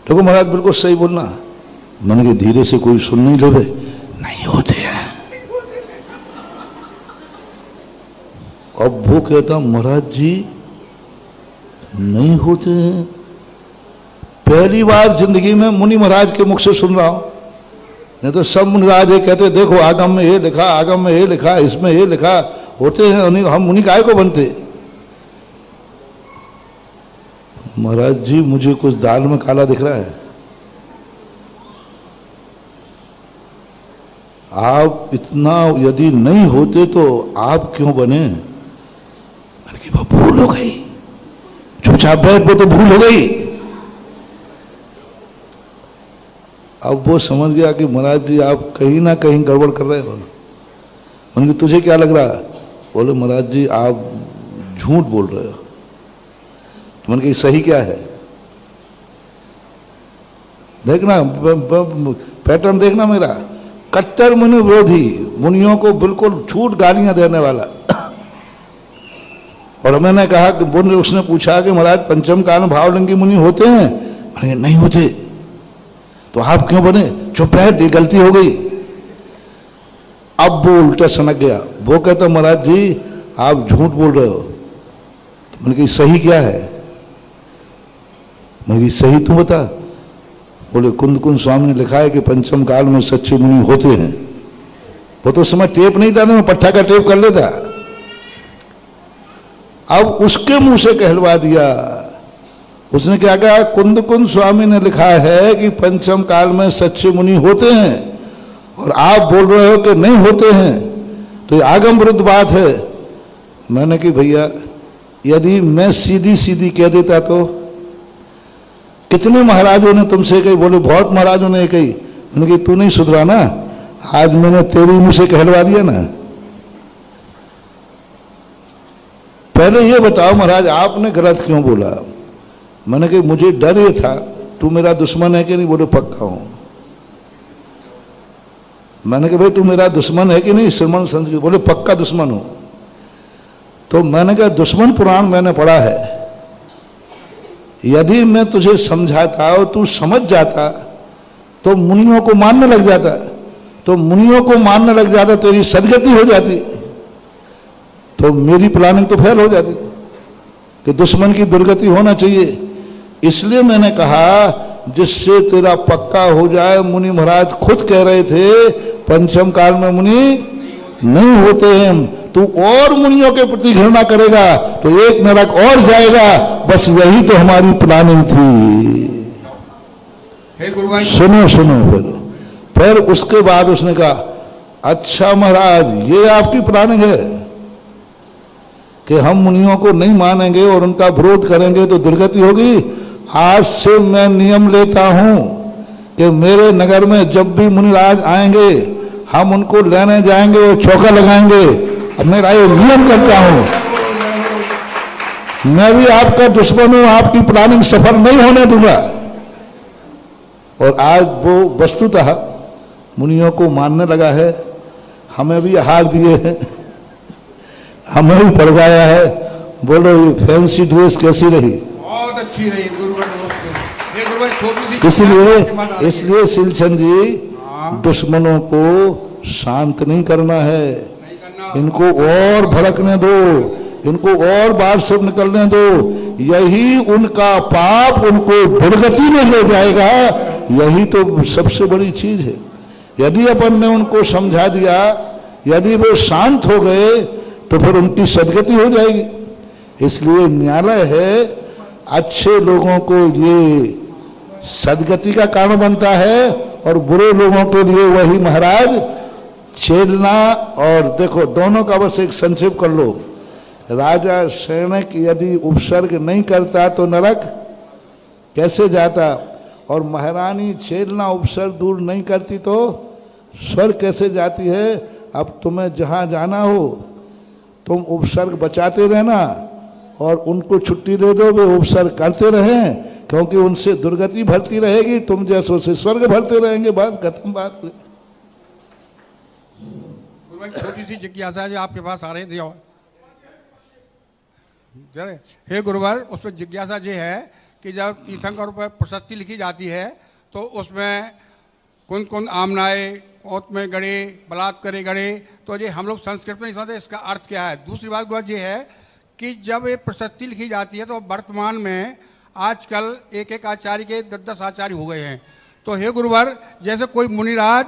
देखो महाराज बिल्कुल सही बोलना। मैंने कहा धीरे से कोई सुन नहीं लोगे, नहीं होते हैं। अब वो कहता महाराज जी नहीं होते हैं, पहली बार जिंदगी में मुनि महाराज के मुख से सुन रहा हूं। नहीं तो सब मुनि महाराज ये कहते देखो आगम में ये लिखा, आगम में ये लिखा, इसमें ये लिखा, होते हैं। हम मुनि काय को बनते। महाराज जी मुझे कुछ दाल में काला दिख रहा है। आप इतना यदि नहीं होते तो आप क्यों बने। मैंने कहा भूल हो गई, चुपचाप बैठ वो तो भूल हो गई। अब वो समझ गया कि महाराज जी आप कहीं ना कहीं गड़बड़ कर रहे हो। मैंने कहा तुझे क्या लग रहा है। बोले महाराज जी आप झूठ बोल रहे हो। तो मैंने कहा सही क्या है, देखना पैटर्न देखना मेरा। कट्टर मुनि विरोधी, मुनियों को बिल्कुल झूठ गालियां देने वाला। और मैंने कहा कि उसने पूछा कि महाराज पंचम काल में भावलिंगी मुनि होते हैं। मैंने नहीं होते तो आप क्यों बने। चुप है, गलती हो गई। अब वो उल्टा सनक गया। वो कहता महाराज जी आप झूठ बोल रहे हो। तो मैंने कहा सही क्या है। मैंने कहा सही तू बता। बोले कुंद कुंद स्वामी ने लिखा है कि पंचम काल में सच्चे मुनि होते हैं। वो तो समय टेप नहीं था ना, मैं पट्टा का टेप कर लेता। अब उसके मुंह से कहलवा दिया। उसने क्या कहा, कुंद कुंद स्वामी ने लिखा है कि पंचम काल में सच्चे मुनि होते हैं और आप बोल रहे हो कि नहीं होते हैं, तो ये आगम विरुद्ध बात है। मैंने कि भैया यदि मैं सीधी सीधी कह देता तो कितने महाराजों ने तुमसे कही। बोले बहुत महाराजों ने कही। मैंने कही तू नहीं सुधरा ना, आज मैंने तेरी मुंह से कहलवा दिया ना। पहले ये बताओ महाराज आपने गलत क्यों बोला। मैंने कहा मुझे डर ये था तू मेरा दुश्मन है कि नहीं। बोले पक्का हूं। मैंने कहा भाई तू मेरा दुश्मन है कि नहीं श्रीमन संस्कृत। बोले पक्का दुश्मन हूं। तो मैंने कहा दुश्मन पुराण मैंने पढ़ा है, यदि मैं तुझे समझाता और तू समझ जाता तो मुनियों को मानने लग जाता। तो मुनियों को मानने लग जाता तेरी सदगति हो जाती, तो मेरी प्लानिंग तो फेल हो जाती कि दुश्मन की दुर्गति होना चाहिए। इसलिए मैंने कहा जिससे तेरा पक्का हो जाए। मुनि महाराज खुद कह रहे थे पंचम काल में मुनि नहीं होते हैं। तू और मुनियों के प्रति घृणा करेगा तो एक नरक और जाएगा। बस यही तो हमारी प्लानिंग थी। सुनो सुनो। फिर उसके बाद उसने कहा अच्छा महाराज ये आपकी प्लानिंग है कि हम मुनियों को नहीं मानेंगे और उनका विरोध करेंगे तो दुर्गति होगी। आज से मैं नियम लेता हूं कि मेरे नगर में जब भी मुनिराज आएंगे हम उनको लेने जाएंगे और चौका लगाएंगे। अब मेरा ये नियम करता हूं। मैं भी आपका दुश्मन हूं, आपकी प्लानिंग सफल नहीं होने दूंगा। और आज वो वस्तुतः मुनियों को मानने लगा है। हमें भी हार दिए हैं, हमें भी पड़ गया है। बोलो ये फैंसी ड्रेस कैसी रही। बहुत अच्छी रही इसलिए सिलचंद जी दुश्मनों को शांत नहीं करना है, इनको और भड़कने दो, इनको और बाहर से निकलने दो। यही उनका पाप उनको दुर्गति में ले जाएगा। यही तो सबसे बड़ी चीज है। यदि अपन ने उनको समझा दिया, यदि वो शांत हो गए तो फिर उनकी सदगति हो जाएगी। इसलिए न्यायालय है अच्छे लोगों को ये सदगति का कारण बनता है और बुरे लोगों के लिए वही महाराज छेड़ना। और देखो दोनों का बस एक संक्षेप कर लो। राजा सैनिक यदि उपसर्ग नहीं करता तो नरक कैसे जाता, और महारानी छेड़ना उपसर्ग दूर नहीं करती तो स्वर्ग कैसे जाती है। अब तुम्हें जहां जाना हो तुम उपसर्ग बचाते रहना और उनको छुट्टी दे दो, वे उपसर्ग करते रहें, क्योंकि उनसे दुर्गति भरती रहेगी, तुम जैसों से स्वर्ग भरते रहेंगे। बात खत्म। बात गुरुवर छोटी सी जिज्ञासा जो आपके पास आ रही थी और हे गुरुवर, उसमें जिज्ञासा ये है कि जब तीर्थंकर पर प्रशस्ति लिखी जाती है तो उसमें कौन कौन आमनाए ओत में गड़े बलात् करे गड़े, तो ये हम लोग संस्कृत में नहीं समझते इसका अर्थ क्या है। दूसरी बात गुरुवर ये है कि जब ये प्रशस्ति लिखी जाती है तो वर्तमान में आजकल एक एक आचार्य के 10-10 आचार्य हो गए हैं। तो हे गुरुवर, जैसे कोई मुनिराज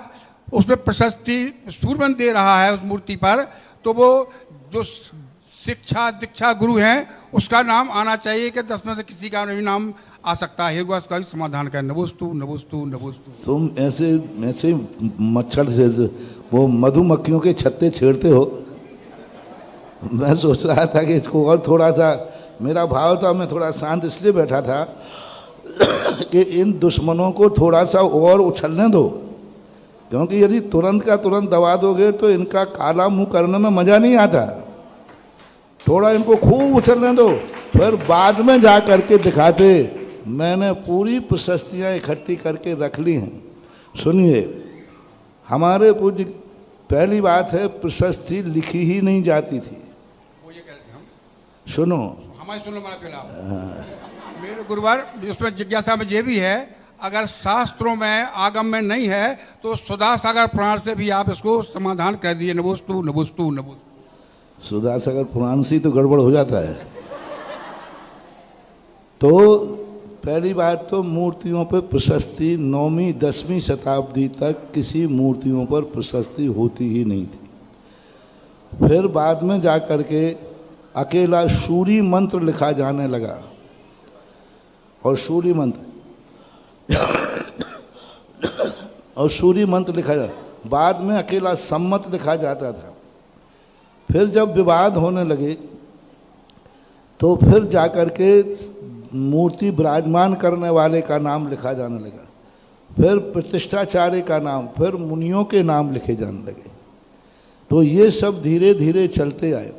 उसमें प्रशस्ति सूर्यमन दे रहा है उस मूर्ति पर, तो वो जो शिक्षा दीक्षा गुरु हैं उसका नाम आना चाहिए कि 10 में से किसी का भी नाम आ सकता है। गुरुवर इसका भी समाधान करें। नभोस्तु नभोस्तु नभोस्तु। तुम ऐसे मच्छर से वो मधुमक्खियों के छत्ते छेड़ते हो। मैं सोच रहा था कि इसको और थोड़ा सा, मेरा भाव था, मैं थोड़ा शांत इसलिए बैठा था कि इन दुश्मनों को थोड़ा सा और उछलने दो, क्योंकि यदि तुरंत का तुरंत दबा दोगे तो इनका काला मुंह करने में मजा नहीं आता। थोड़ा इनको खूब उछलने दो, फिर बाद में जा करके दिखाते। मैंने पूरी प्रशस्तियाँ इकट्ठी करके रख ली हैं। सुनिए, हमारे पूज्य, पहली बात है प्रशस्ति लिखी ही नहीं जाती थी। सुनो, हमारे सुनो मेरे गुरुवर, उसमें जिज्ञासा में ये भी है, अगर शास्त्रों में आगम में नहीं है तो सुधा सागर पुराण से भी आप इसको समाधान कर दिए। नभोस्तु नभोस्तु नभोस्तु। सुधा सागर पुराण से तो गड़बड़ हो जाता है। तो पहली बात तो मूर्तियों पर प्रशस्ति 9वीं 10वीं शताब्दी तक किसी मूर्तियों पर प्रशस्ति होती ही नहीं थी। फिर बाद में जा कर के अकेला सूरी मंत्र लिखा जाने लगा, और सूरी मंत्र लिखा जा, बाद में अकेला सम्मत लिखा जाता था। फिर जब विवाद होने लगे तो फिर जाकर के मूर्ति विराजमान करने वाले का नाम लिखा जाने लगा, फिर प्रतिष्ठाचार्य का नाम, फिर मुनियों के नाम लिखे जाने लगे। तो ये सब धीरे धीरे चलते आए।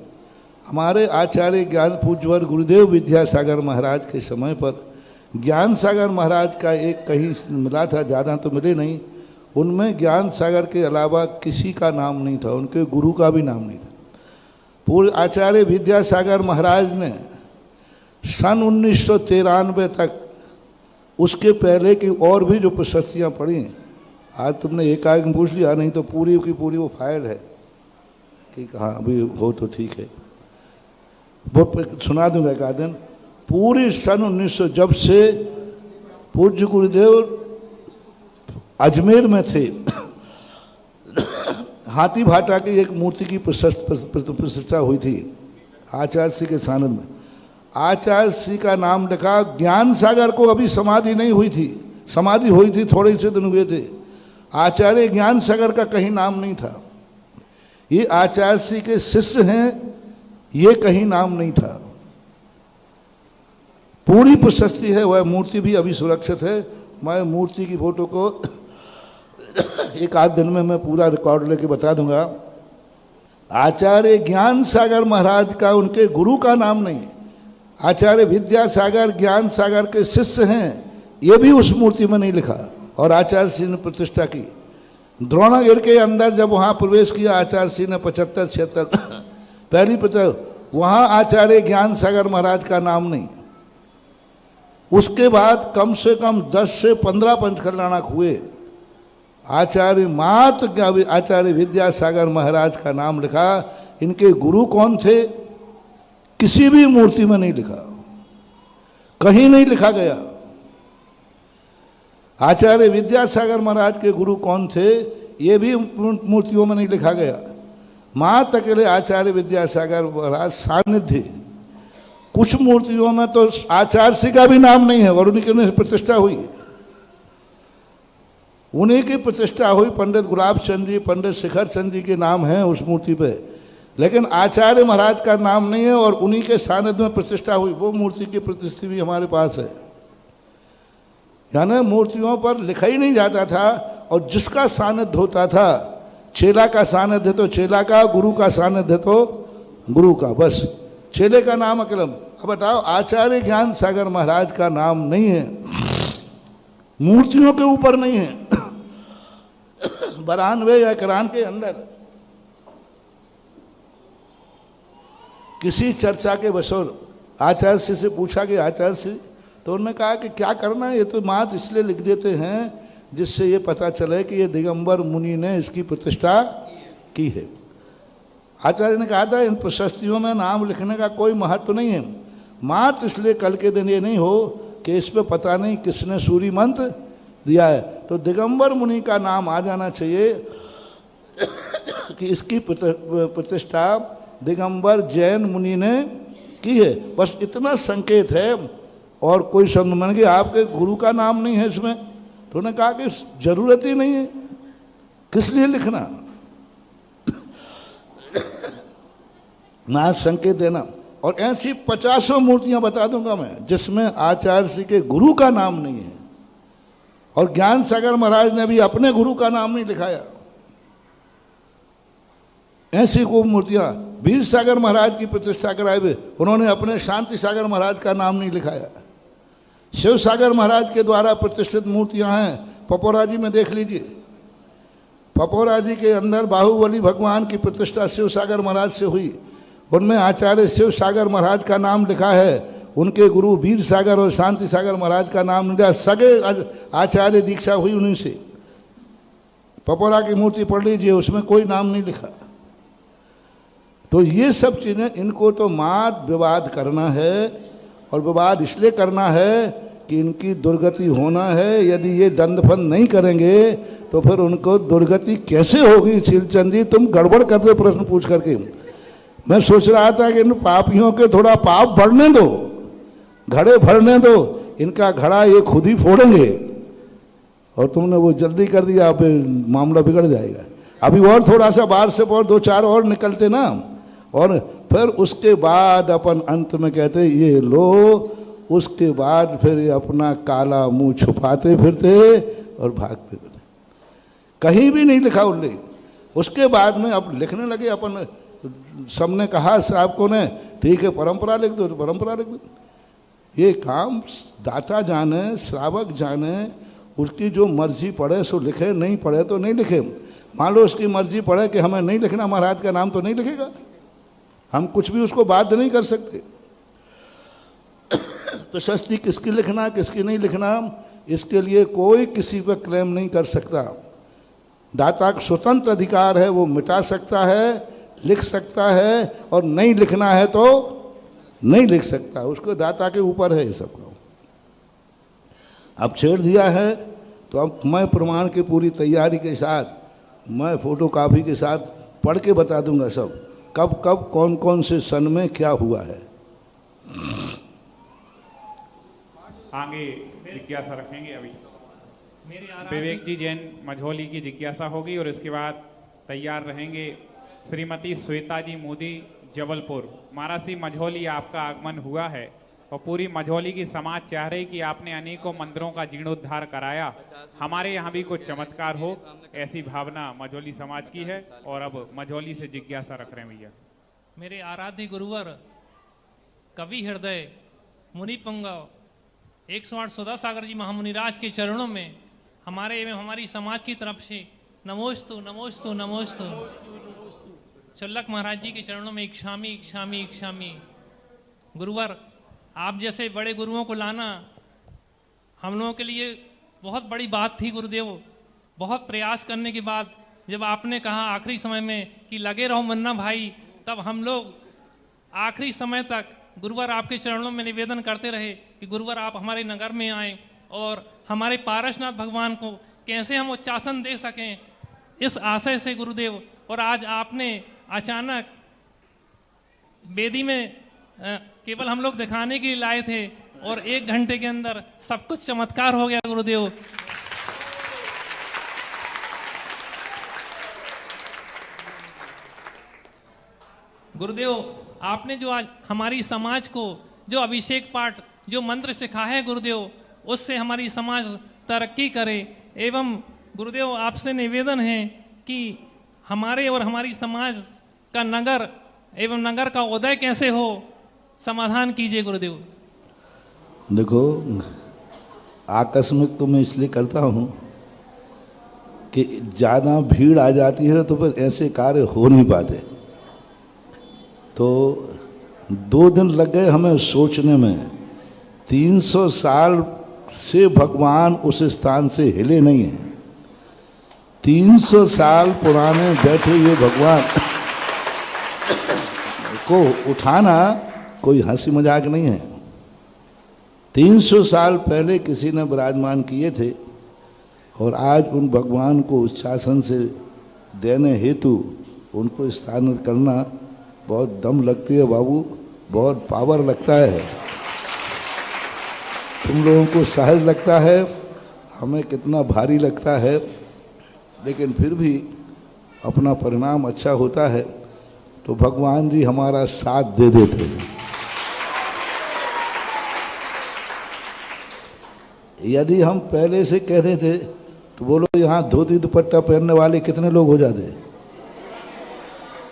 हमारे आचार्य ज्ञान पूज्यवर गुरुदेव विद्यासागर महाराज के समय पर ज्ञान सागर महाराज का एक कहीं मिला था, ज़्यादा तो मिले नहीं। उनमें ज्ञान सागर के अलावा किसी का नाम नहीं था, उनके गुरु का भी नाम नहीं था। पूर्व आचार्य विद्यासागर महाराज ने सन 1993 तक, उसके पहले की और भी जो प्रशस्तियाँ पढ़ी, आज तुमने एकाएक पूछ लिया, नहीं तो पूरी की पूरी वो फाइल है कि हाँ अभी हो तो ठीक है, वो सुना दूंगा एक आध दिन। पूरी सन 1900 जब से पूज्य गुरुदेव अजमेर में थे, हाथी भाटा की एक मूर्ति की प्रतिष्ठा हुई थी आचार्य श्री के सानिध्य में। आचार्य श्री का नाम लिखा, ज्ञान सागर को अभी समाधि नहीं हुई थी, समाधि हुई थी थोड़े से दिन हुए थे। आचार्य ज्ञान सागर का कहीं नाम नहीं था। ये आचार्य श्री के शिष्य हैं, ये कहीं नाम नहीं था। पूरी प्रशस्ति है, वह मूर्ति भी अभी सुरक्षित है। मैं मूर्ति की फोटो को एक आध दिन में मैं पूरा रिकॉर्ड लेके बता दूंगा। आचार्य ज्ञान सागर महाराज का, उनके गुरु का नाम नहीं। आचार्य विद्यासागर ज्ञान सागर के शिष्य हैं, ये भी उस मूर्ति में नहीं लिखा। और आचार्य श्री ने प्रतिष्ठा की। द्रोणागिर के अंदर जब वहाँ प्रवेश किया आचार्य श्री ने 75-76 पहली प्रतिष्ठा, वहाँ आचार्य ज्ञान सागर महाराज का नाम नहीं। उसके बाद कम से कम 10 से 15 पंचकल्याणक हुए। आचार्य मात्र आचार्य विद्यासागर महाराज का नाम लिखा। इनके गुरु कौन थे, किसी भी मूर्ति में नहीं लिखा, कहीं नहीं लिखा गया। आचार्य विद्यासागर महाराज के गुरु कौन थे, ये भी मूर्तियों में नहीं लिखा गया। मात्र अकेले आचार्य विद्यासागर महाराज सानिध्य। कुछ मूर्तियों में तो आचार्य श्री का भी नाम नहीं है, और उन्हीं की प्रतिष्ठा हुई, उन्हीं की प्रतिष्ठा हुई। पंडित गुलाब चंद जी, पंडित शिखर चंद जी के नाम है उस मूर्ति पे, लेकिन आचार्य महाराज का नाम नहीं है, और उन्हीं के सानिध्य में प्रतिष्ठा हुई। वो मूर्ति की प्रतिष्ठा भी हमारे पास है। यानी मूर्तियों पर लिखा ही नहीं जाता था, और जिसका सानिध्य होता था, चेला का सानिध्य तो चेला का, गुरु का सानिध्य तो गुरु का, बस चेले का नाम अकलम। अब बताओ, आचार्य ज्ञान सागर महाराज का नाम नहीं है, मूर्तियों के ऊपर नहीं है, 92 या कुरान के अंदर किसी चर्चा के बसौर आचार्य से पूछा कि आचार्य से, तो उन्होंने कहा कि क्या करना है, ये तो मात इसलिए लिख देते हैं जिससे ये पता चले कि ये दिगंबर मुनि ने इसकी प्रतिष्ठा की है। आचार्य ने कहा था इन प्रशस्तियों में नाम लिखने का कोई महत्व नहीं है, मात इसलिए कल के दिन ये नहीं हो कि इस पे पता नहीं किसने सूर्य मंत्र दिया है, तो दिगंबर मुनि का नाम आ जाना चाहिए कि इसकी प्रतिष्ठा दिगंबर जैन मुनि ने की है। बस इतना संकेत है और कोई शब्द मन के आपके गुरु का नाम नहीं है इसमें, तो उन्होंने कहा कि जरूरत ही नहीं है, किस लिए लिखना, ना संकेत देना। और ऐसी 50 मूर्तियां बता दूंगा मैं जिसमें आचार्य श्री के गुरु का नाम नहीं है, और ज्ञान सागर महाराज ने भी अपने गुरु का नाम नहीं लिखाया। ऐसी को मूर्तियां वीर सागर महाराज की प्रतिष्ठा कराए हुए, उन्होंने अपने शांति सागर महाराज का नाम नहीं लिखाया। शिव सागर महाराज के द्वारा प्रतिष्ठित मूर्तियां हैं, पपोरा जी में देख लीजिए, पपोरा जी के अंदर बाहुबली भगवान की प्रतिष्ठा शिव सागर महाराज से हुई, उनमें आचार्य शिव सागर महाराज का नाम लिखा है, उनके गुरु वीर सागर और शांति सागर महाराज का नाम लिखा, सगे आचार्य दीक्षा हुई उन्हीं से। पपोरा की मूर्ति पढ़ लीजिए, उसमें कोई नाम नहीं लिखा। तो ये सब चीजें, इनको तो मात विवाद करना है, और विवाद इसलिए करना है कि इनकी दुर्गति होना है। यदि ये दंडफन नहीं करेंगे तो फिर उनको दुर्गति कैसे होगी। शीलचंद जी, तुम गड़बड़ कर दो प्रश्न पूछ करके। मैं सोच रहा था कि इन पापियों के थोड़ा पाप भरने दो, घड़े भरने दो, इनका घड़ा ये खुद ही फोड़ेंगे, और तुमने वो जल्दी कर दिया, अब मामला बिगड़ जाएगा। अभी और थोड़ा सा बाहर से और 2-4 और निकलते ना, और फिर उसके बाद अपन अंत में कहते ये लो, उसके बाद फिर ये अपना काला मुंह छुपाते फिरते और भागते फिरते, कहीं भी नहीं लिखा उल्लेख। उसके बाद में अब लिखने लगे, अपन सबने कहा श्रावकों ने, ठीक है परंपरा लिख दो, तो परंपरा लिख दो। ये काम दाता जाने, श्रावक जाने, उसकी जो मर्जी पड़े सो लिखे, नहीं पड़े तो नहीं लिखे। मान लो उसकी मर्जी पड़े कि हमें नहीं लिखना महाराज का नाम, तो नहीं लिखेगा, हम कुछ भी उसको बाध्य नहीं कर सकते। प्रशस्ति किसकी लिखना किसकी नहीं लिखना, इसके लिए कोई किसी पर क्लेम नहीं कर सकता। दाता का स्वतंत्र अधिकार है, वो मिटा सकता है, लिख सकता है, और नहीं लिखना है तो नहीं लिख सकता, उसको दाता के ऊपर है ये सब। अब छेड़ दिया है तो अब मैं प्रमाण की पूरी तैयारी के साथ, मैं फोटो कॉपी के साथ पढ़ के बता दूंगा सब, कब कब कौन कौन से सन में क्या हुआ है। आगे जिज्ञासा रखेंगे। अभी विवेक जी जैन मझौली की जिज्ञासा होगी, और इसके बाद तैयार रहेंगे श्रीमती श्वेता जी मोदी जबलपुर। महाराज श्री मझौली, आपका आगमन हुआ है और पूरी मझौली की समाज चाह रही कि आपने अनेकों मंदिरों का जीर्णोद्धार कराया, हमारे यहाँ भी कुछ चमत्कार हो, ऐसी भावना मझौली समाज की है। और अब मझौली से जिज्ञासा रख रहे हैं भैया। मेरे आराध्य गुरुवर कवि हृदय मुनि पुंगव 108 सुधा सागर जी महामुनिराज के चरणों में हमारे एवं हमारी समाज की तरफ से नमोस्तु नमोस्तु नमोस्तु। चल्लक महाराज जी के चरणों में इक्षामी इक्षामी इक्षामी। गुरुवर, आप जैसे बड़े गुरुओं को लाना हम लोगों के लिए बहुत बड़ी बात थी गुरुदेव। बहुत प्रयास करने के बाद जब आपने कहा आखिरी समय में कि लगे रहो मन्ना भाई, तब हम लोग आखिरी समय तक गुरुवर आपके चरणों में निवेदन करते रहे कि गुरुवर आप हमारे नगर में आएं और हमारे पारसनाथ भगवान को कैसे हम उच्चासन दे सकें, इस आशय से गुरुदेव। और आज आपने अचानक वेदी में केवल हम लोग दिखाने के लिए लाए थे और 1 घंटे के अंदर सब कुछ चमत्कार हो गया गुरुदेव। गुरुदेव, आपने जो आज हमारी समाज को जो अभिषेक पाठ जो मंत्र सिखाया है गुरुदेव, उससे हमारी समाज तरक्की करे। एवं गुरुदेव आपसे निवेदन है कि हमारे और हमारी समाज का नगर एवं नगर का उदय कैसे हो, समाधान कीजिए गुरुदेव। देखो, आकस्मिक तो मैं इसलिए करता हूँ कि ज़्यादा भीड़ आ जाती है तो फिर ऐसे कार्य हो नहीं पाते। तो 2 दिन लग गए हमें सोचने में। 300 साल से भगवान उस स्थान से हिले नहीं है। 300 साल पुराने बैठे हुए भगवान को उठाना कोई हंसी मजाक नहीं है। 300 साल पहले किसी ने विराजमान किए थे और आज उन भगवान को उच्चासन से देने हेतु उनको स्थानांतरित करना बहुत दम लगती है बाबू, बहुत पावर लगता है। तुम लोगों को सहज लगता है, हमें कितना भारी लगता है, लेकिन फिर भी अपना परिणाम अच्छा होता है तो भगवान जी हमारा साथ दे देते हैं। यदि हम पहले से कह देते तो बोलो यहाँ धोती दुपट्टा पहनने वाले कितने लोग हो जाते।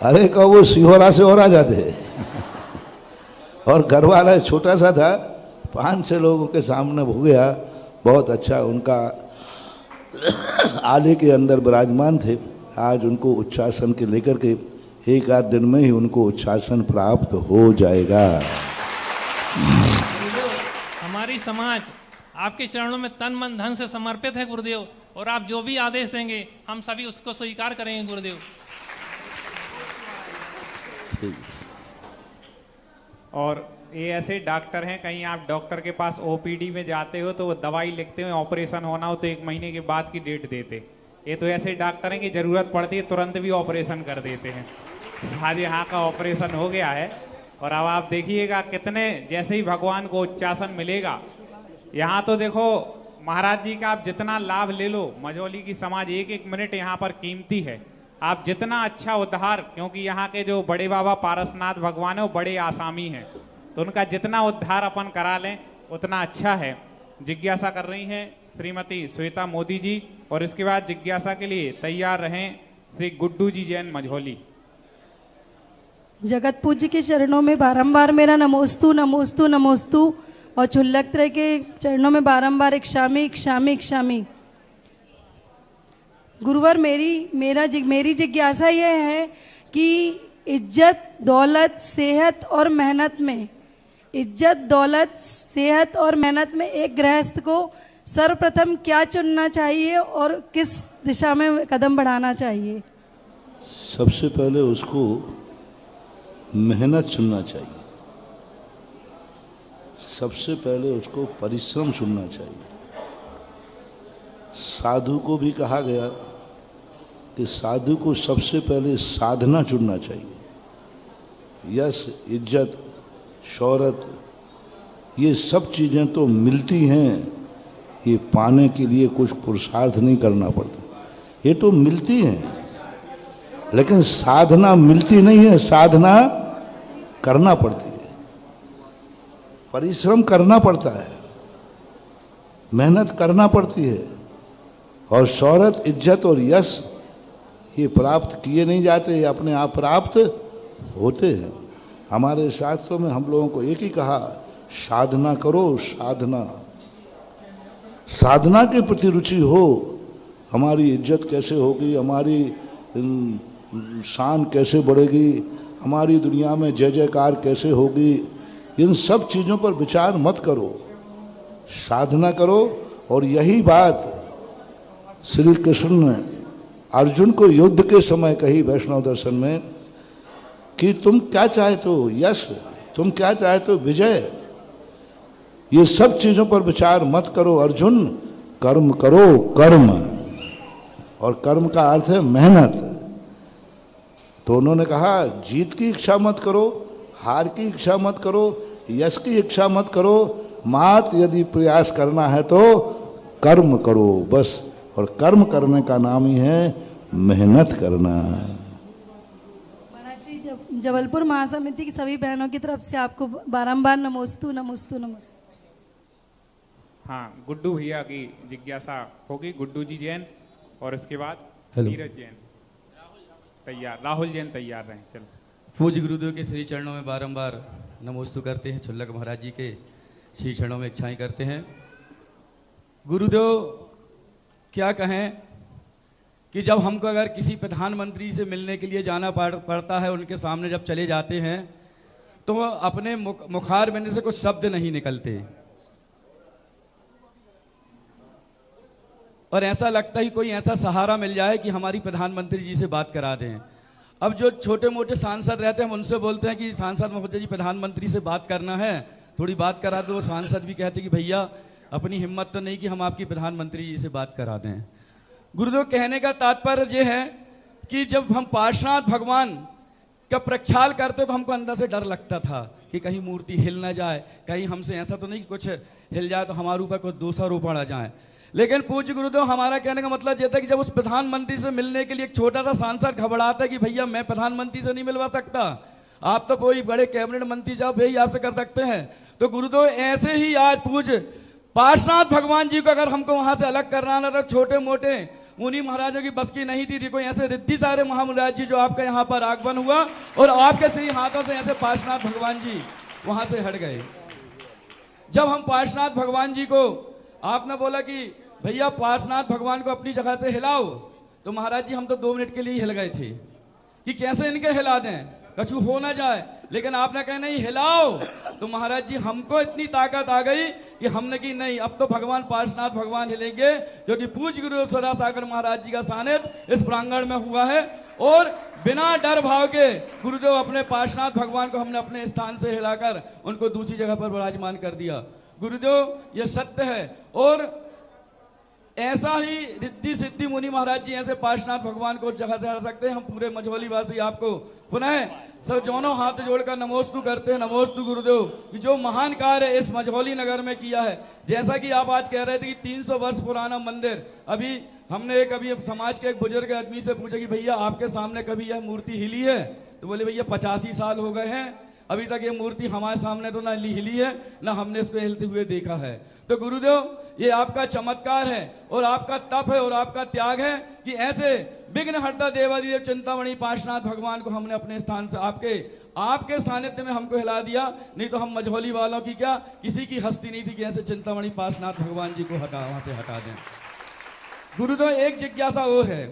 अरे कहो वो सिहोरा से और आ जाते। और घर वाला छोटा सा था, 5-6 लोगों के सामने हो गया। बहुत अच्छा, उनका आले के अंदर विराजमान थे। आज उनको उच्चासन के लेकर के 1 आध दिन में ही उनको उच्चासन प्राप्त हो जाएगा। हमारी समाज आपके चरणों में तन मन धन से समर्पित है गुरुदेव, और आप जो भी आदेश देंगे हम सभी उसको स्वीकार करेंगे गुरुदेव। और ये ऐसे डॉक्टर हैं, कहीं आप डॉक्टर के पास ओपीडी में जाते हो तो वो दवाई लिखते हैं, ऑपरेशन होना हो तो 1 महीने के बाद की डेट देते। ये तो ऐसे डॉक्टर हैं कि जरूरत पड़ती है तुरंत भी ऑपरेशन कर देते हैं। आज यहाँ का ऑपरेशन हो गया है और अब आप देखिएगा कितने, जैसे ही भगवान को उच्चासन मिलेगा। यहाँ तो देखो महाराज जी का आप जितना लाभ ले लो, मझौली की समाज 1-1 मिनट यहाँ पर कीमती है। आप जितना अच्छा उद्धार, क्योंकि यहाँ के जो बड़े बाबा पारसनाथ भगवान है वो बड़े आसामी हैं, तो उनका जितना उद्धार अपन करा लें उतना अच्छा है। जिज्ञासा कर रही हैं श्रीमती श्वेता मोदी जी, और इसके बाद जिज्ञासा के लिए तैयार रहें श्री गुड्डू जी जैन मझौली। जगत पूज्य के चरणों में बारंबार मेरा नमोस्तु नमोस्तु नमोस्तु, और चुल्लकत्र के चरणों में बारंबार इक्षामि इक्षामि इक्षामि। गुरुवर, मेरी जिज्ञासा यह है कि इज्जत, दौलत, सेहत और मेहनत में, इज्जत, दौलत, सेहत और मेहनत में एक गृहस्थ को सर्वप्रथम क्या चुनना चाहिए और किस दिशा में कदम बढ़ाना चाहिए? सबसे पहले उसको मेहनत चुनना चाहिए। सबसे पहले उसको परिश्रम चुनना चाहिए। साधु को भी कहा गया कि साधु को सबसे पहले साधना चुनना चाहिए। यश, इज्जत, शौहरत, ये सब चीज़ें तो मिलती हैं, ये पाने के लिए कुछ पुरुषार्थ नहीं करना पड़ता। ये तो मिलती हैं, लेकिन साधना मिलती नहीं है, साधना करना पड़ती है, परिश्रम करना पड़ता है, मेहनत करना पड़ती है। और शौहरत, इज्जत और यश ये प्राप्त किए नहीं जाते, ये अपने आप प्राप्त होते हैं। हमारे शास्त्रों में हम लोगों को एक ही कहा, साधना करो, साधना। साधना के प्रति रुचि हो, हमारी इज्जत कैसे होगी, हमारी शान कैसे बढ़ेगी, हमारी दुनिया में जय जयकार कैसे होगी, इन सब चीज़ों पर विचार मत करो, साधना करो। और यही बात श्री कृष्ण ने अर्जुन को युद्ध के समय कही वैष्णव दर्शन में कि तुम क्या चाहते हो, यश, तुम क्या चाहते हो, विजय, ये सब चीज़ों पर विचार मत करो अर्जुन, कर्म करो, कर्म। और कर्म का अर्थ है मेहनत। तो उन्होंने कहा जीत की इच्छा मत करो, हार की इच्छा मत करो, यश की इच्छा मत करो, मात्र यदि प्रयास करना है तो कर्म करो बस। और कर्म करने का नाम ही है मेहनत करना। महाराज जी, जबलपुर महासमिति की सभी बहनों की तरफ से आपको बारंबार नमोस्तु नमोस्तु नमोस्तु। हाँ, गुड्डू भैया की जिज्ञासा होगी, गुड्डू जी जैन, और इसके बाद नीरज जैन तैयार, राहुल जैन तैयार रहें। चलो पूज्य गुरुदेव के श्री चरणों में बारंबार नमोस्तु करते हैं। छुल्लक महाराज जी के श्री चरणों में इच्छाएं करते हैं। गुरुदेव क्या कहें कि जब हमको अगर किसी प्रधानमंत्री से मिलने के लिए जाना पड़ता है, उनके सामने जब चले जाते हैं तो अपने मुखार में से कुछ शब्द नहीं निकलते और ऐसा लगता ही कोई ऐसा सहारा मिल जाए कि हमारी प्रधानमंत्री जी से बात करा दें। अब जो छोटे मोटे सांसद रहते हैं हम उनसे बोलते हैं कि सांसद महोदय जी प्रधानमंत्री से बात करना है, थोड़ी बात करा दो। सांसद भी कहते कि भैया अपनी हिम्मत तो नहीं कि हम आपकी प्रधानमंत्री जी से बात करा दें। गुरुदेव कहने का तात्पर्य ये है कि जब हम पार्श्वनाथ भगवान का प्रक्षाल करते तो हमको अंदर से डर लगता था कि कहीं मूर्ति हिल ना जाए, कहीं हमसे ऐसा तो नहीं कि कुछ हिल जाए तो हमारे ऊपर कोई दोषारोपण आ जाए। लेकिन पूज्य गुरुदेव हमारा कहने का मतलब ये था कि जब उस प्रधानमंत्री से मिलने के लिए एक छोटा सा सांसद घबराता है कि भैया मैं प्रधानमंत्री से नहीं मिलवा सकता, आप तो कोई बड़े कैबिनेट मंत्री जाओ भैया आपसे कर सकते हैं। तो गुरुदेव ऐसे ही आज पूज्य पार्श्वनाथ भगवान जी को अगर हमको वहां से अलग करना ना, तो छोटे मोटे मुनि महाराजों की बस की नहीं थी। कोई ऐसे रिद्धि सारे महामुराज जी जो आपका यहाँ पर आगमन हुआ और आपके श्री हाथों से ऐसे पार्श्वनाथ भगवान जी वहां से हट गए। जब हम पार्श्वनाथ भगवान जी को आपने बोला कि भैया पार्श्वनाथ भगवान को अपनी जगह से हिलाओ, तो महाराज जी हम तो 2 मिनट के लिए हिल गए थे कि कैसे इनके हिला दें, कछु हो ना जाए। लेकिन आपने कहा नहीं हिलाओ, तो महाराज जी हमको इतनी ताकत आ गई कि हमने की नहीं अब तो भगवान पार्श्वनाथ भगवान हिलेंगे, जो कि पूज्य गुरुदेव सुधासागर महाराज जी का सानिध्य इस प्रांगण में हुआ है। और बिना डर भाव के गुरुदेव अपने पार्श्वनाथ भगवान को हमने अपने स्थान से हिलाकर उनको दूसरी जगह पर विराजमान कर दिया। गुरुदेव ये सत्य है। और ऐसा ही रिद्धि सिद्धि मुनि महाराज जी ऐसे पार्श्वनाथ भगवान को जगह से हटा सकते हैं। हम पूरे मझौली वासी आपको पुनः सब दोनों हाथ जोड़कर नमोस्तु करते हैं। नमोस्तु गुरुदेव कि जो महान कार्य इस मझौली नगर में किया है। जैसा कि आप आज कह रहे थे कि 300 वर्ष पुराना मंदिर, अभी हमने कभी समाज के एक बुजुर्ग आदमी से पूछा कि भैया आपके सामने कभी यह मूर्ति हिली है, तो बोले भैया 85 साल हो गए हैं, अभी तक ये मूर्ति हमारे सामने तो ना हिली है ना हमने इसको हिलते हुए देखा है। तो गुरुदेव ये आपका चमत्कार है और आपका तप है और आपका त्याग है कि ऐसे विघ्न हरता देवादिदेव चिंतामणि पार्श्वनाथ भगवान को हमने अपने स्थान से आपके सानिध्य में हमको हिला दिया। नहीं तो हम मझौली वालों की क्या किसी की हस्ती नहीं थी कि ऐसे चिंतामणि पार्श्वनाथ भगवान जी को वहां से हटा दें। गुरुदेव एक जिज्ञासा और है।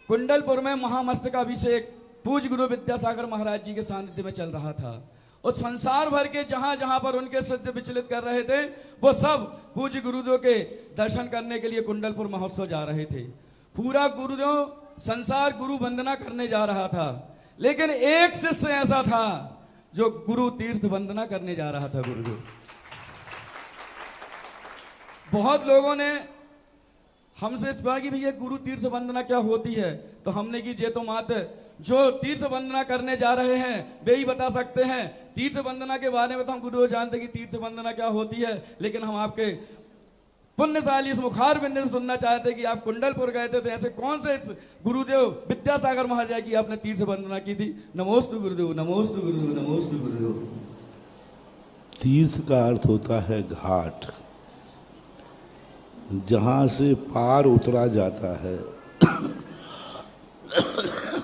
कुंडलपुर में महामस्तक अभिषेक पूज्य गुरु विद्यासागर महाराज जी के सानिध्य में चल रहा था और संसार भर के जहां जहां पर उनके सिद्ध विचलित कर रहे थे वो सब पूज्य गुरुदेव के दर्शन करने के लिए कुंडलपुर महोत्सव जा रहे थे। पूरा गुरुदेव संसार गुरु वंदना करने जा रहा था, लेकिन एक शिष्य ऐसा था जो गुरु तीर्थ वंदना करने जा रहा था। गुरुदेव बहुत लोगों ने हमसे इस बार की भैया गुरु तीर्थ वंदना क्या होती है, तो हमने की जे तो मात जो तीर्थ वंदना करने जा रहे हैं वे ही बता सकते हैं। तीर्थ वंदना के बारे में तो हम गुरुदेव जानते कि तीर्थ वंदना क्या होती है, लेकिन हम आपके पुण्यशाली इस मुखार बिंद से सुनना चाहते कि आप कुंडलपुर गए थे तो ऐसे कौन से गुरुदेव विद्यासागर महाराज की आपने तीर्थ वंदना की थी। नमोस्तु गुरुदेव, नमोस्तु गुरुदेव, नमोस्तु गुरुदेव। तीर्थ का अर्थ होता है घाट, जहां से पार उतरा जाता है।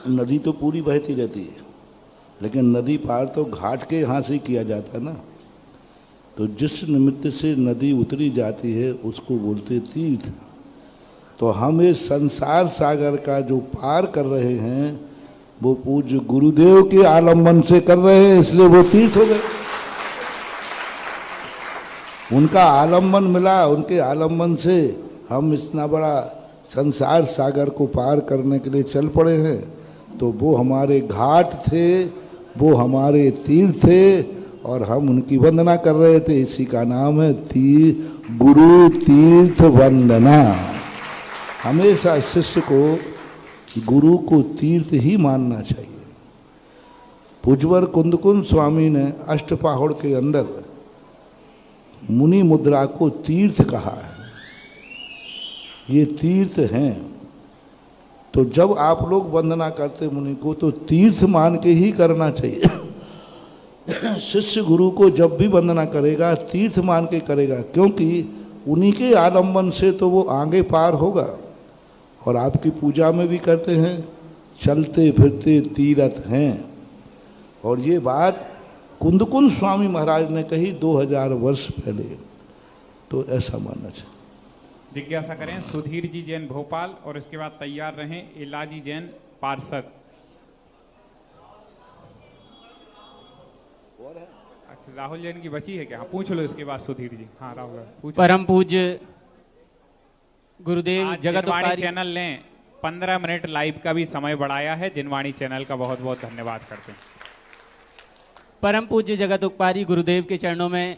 नदी तो पूरी बहती रहती है, लेकिन नदी पार तो घाट के यहाँ से किया जाता है ना। तो जिस निमित्त से नदी उतरी जाती है उसको बोलते तीर्थ। तो हम इस संसार सागर का जो पार कर रहे हैं वो पूज्य गुरुदेव के आलम्बन से कर रहे हैं, इसलिए वो तीर्थ हो गए। उनका आलम्बन मिला, उनके आलम्बन से हम इतना बड़ा संसार सागर को पार करने के लिए चल पड़े हैं। तो वो हमारे घाट थे, वो हमारे तीर्थ थे और हम उनकी वंदना कर रहे थे। इसी का नाम है गुरु तीर्थ वंदना। हमेशा शिष्य को गुरु को तीर्थ ही मानना चाहिए। पुजवर कुंदकुंद स्वामी ने अष्टपाहुड़ के अंदर मुनि मुद्रा को तीर्थ कहा है। ये तीर्थ हैं। तो जब आप लोग वंदना करते मुनि को तो तीर्थ मान के ही करना चाहिए। शिष्य गुरु को जब भी वंदना करेगा तीर्थ मान के करेगा, क्योंकि उन्हीं के आलम्बन से तो वो आगे पार होगा। और आपकी पूजा में भी करते हैं, चलते फिरते तीर्थ हैं। और ये बात कुंदकुंद स्वामी महाराज ने कही 2000 वर्ष पहले, तो ऐसा मानना चाहिए। जिज्ञासा करें सुधीर जी जैन भोपाल, और इसके बाद तैयार रहें इलाजी जैन पार्षद। अच्छा, राहुल जैन की बची है क्या? हाँ, पूछ लो इसके बाद सुधीर जी। हाँ राहुल पूछ। परम पूज्य गुरुदेव आज जगत जिनवाणी उपकारी चैनल ने 15 मिनट लाइव का भी समय बढ़ाया है। जिनवाणी चैनल का बहुत बहुत धन्यवाद करते हैं। परम पूज्य जगत उपकारी गुरुदेव के चरणों में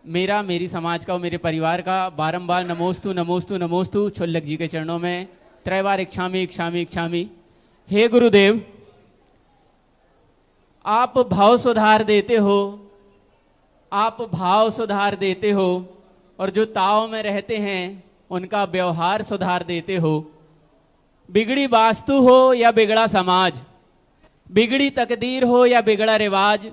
मेरा, मेरी समाज का और मेरे परिवार का बारंबार नमोस्तु नमोस्तु नमोस्तु। छोल्लक जी के चरणों में त्रैवार इच्छामी इच्छामी इच्छामी। हे गुरुदेव, आप भाव सुधार देते हो, आप भाव सुधार देते हो, और जो ताव में रहते हैं उनका व्यवहार सुधार देते हो। बिगड़ी वास्तु हो या बिगड़ा समाज, बिगड़ी तकदीर हो या बिगड़ा रिवाज,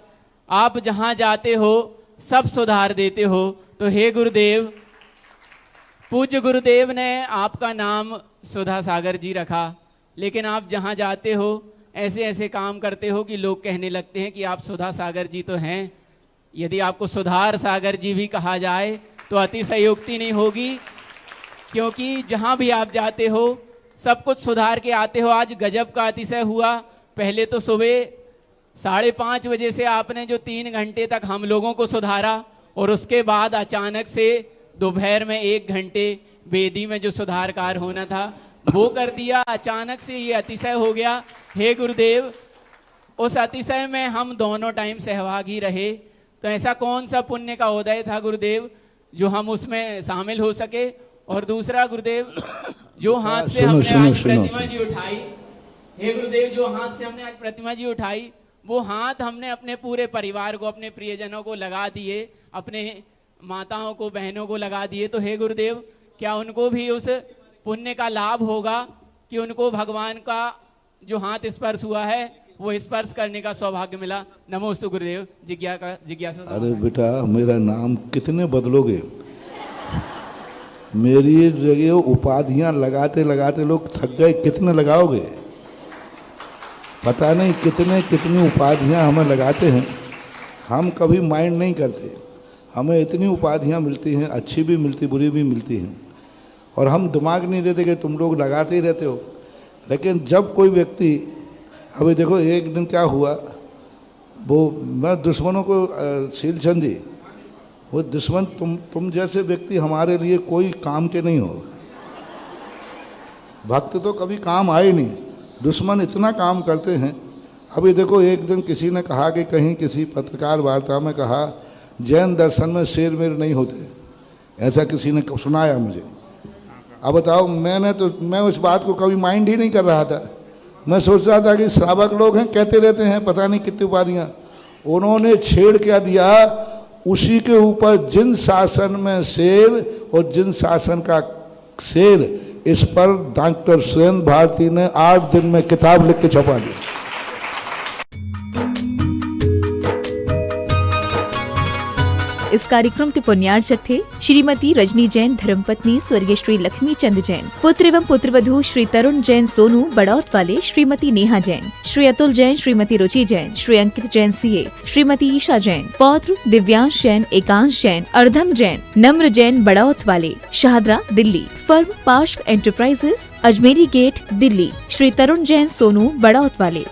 आप जहां जाते हो सब सुधार देते हो। तो हे गुरुदेव, पूज्य गुरुदेव ने आपका नाम सुधा सागर जी रखा, लेकिन आप जहां जाते हो ऐसे ऐसे काम करते हो कि लोग कहने लगते हैं कि आप सुधा सागर जी तो हैं। यदि आपको सुधार सागर जी भी कहा जाए तो अतिशयोक्ति नहीं होगी, क्योंकि जहां भी आप जाते हो सब कुछ सुधार के आते हो। आज गजब का अतिशय हुआ। पहले तो सुबह 5:30 बजे से आपने जो 3 घंटे तक हम लोगों को सुधारा, और उसके बाद अचानक से दोपहर में 1 घंटे वेदी में जो सुधार कार्य होना था वो कर दिया। अचानक से ये अतिशय हो गया। हे गुरुदेव, उस अतिशय में हम दोनों टाइम सहभागी रहे, तो ऐसा कौन सा पुण्य का उदय था गुरुदेव जो हम उसमें शामिल हो सके? और दूसरा गुरुदेव, जो हाथ से हमने आज प्रतिमा जी उठाई, हे गुरुदेव, जो हाथ से हमने आज प्रतिमा जी उठाई, वो हाथ हमने अपने पूरे परिवार को, अपने प्रियजनों को लगा दिए, अपने माताओं को, बहनों को लगा दिए। तो हे गुरुदेव, क्या उनको भी उस पुण्य का लाभ होगा कि उनको भगवान का जो हाथ स्पर्श हुआ है वो स्पर्श करने का सौभाग्य मिला? नमोस्तु गुरुदेव। जिज्ञासा। अरे बेटा, मेरा नाम कितने बदलोगे? मेरी जगह उपाधियां लगाते लगाते लोग थक गए, कितने लगाओगे? पता नहीं कितने कितनी उपाधियां हमें लगाते हैं। हम कभी माइंड नहीं करते। हमें इतनी उपाधियां मिलती हैं, अच्छी भी मिलती, बुरी भी मिलती हैं, और हम दिमाग नहीं देते कि तुम लोग लगाते ही रहते हो। लेकिन जब कोई व्यक्ति, अभी देखो एक दिन क्या हुआ, वो मैं दुश्मनों को शीलचंद जी, वो दुश्मन तुम जैसे व्यक्ति हमारे लिए कोई काम के नहीं हो। भक्त तो कभी काम आए नहीं, दुश्मन इतना काम करते हैं। अभी देखो एक दिन किसी ने कहा कि कहीं किसी पत्रकार वार्ता में कहा जैन दर्शन में शेर मेर नहीं होते, ऐसा किसी ने सुनाया मुझे। अब बताओ, मैं उस बात को कभी माइंड ही नहीं कर रहा था। मैं सोच रहा था कि श्रावक लोग हैं, कहते रहते हैं पता नहीं कितनी उपाधियां। उन्होंने छेड़ क्या दिया, उसी के ऊपर जिन शासन में शेर और जिन शासन का शेर, इस पर डॉक्टर सुरेंद्र भारती ने 8 दिन में किताब लिख के छपा दी। इस कार्यक्रम के पुण्यार्चक थे श्रीमती रजनी जैन धर्मपत्नी स्वर्गीय श्री लक्ष्मी चंद जैन, पुत्र एवं पुत्रवधू श्री तरुण जैन सोनू बड़ौत वाले, श्रीमती नेहा जैन, श्री अतुल जैन, श्रीमती रुचि जैन, श्री अंकित जैन सीए, श्रीमती ईशा जैन, पौत्र दिव्यांश जैन, एकांश जैन, अर्धम जैन, नम्र जैन बड़ौत वाले, शाहदरा दिल्ली। फर्म पार्श्व एंटरप्राइजेस, अजमेरी गेट दिल्ली। श्री तरुण जैन सोनू बड़ौत वाले।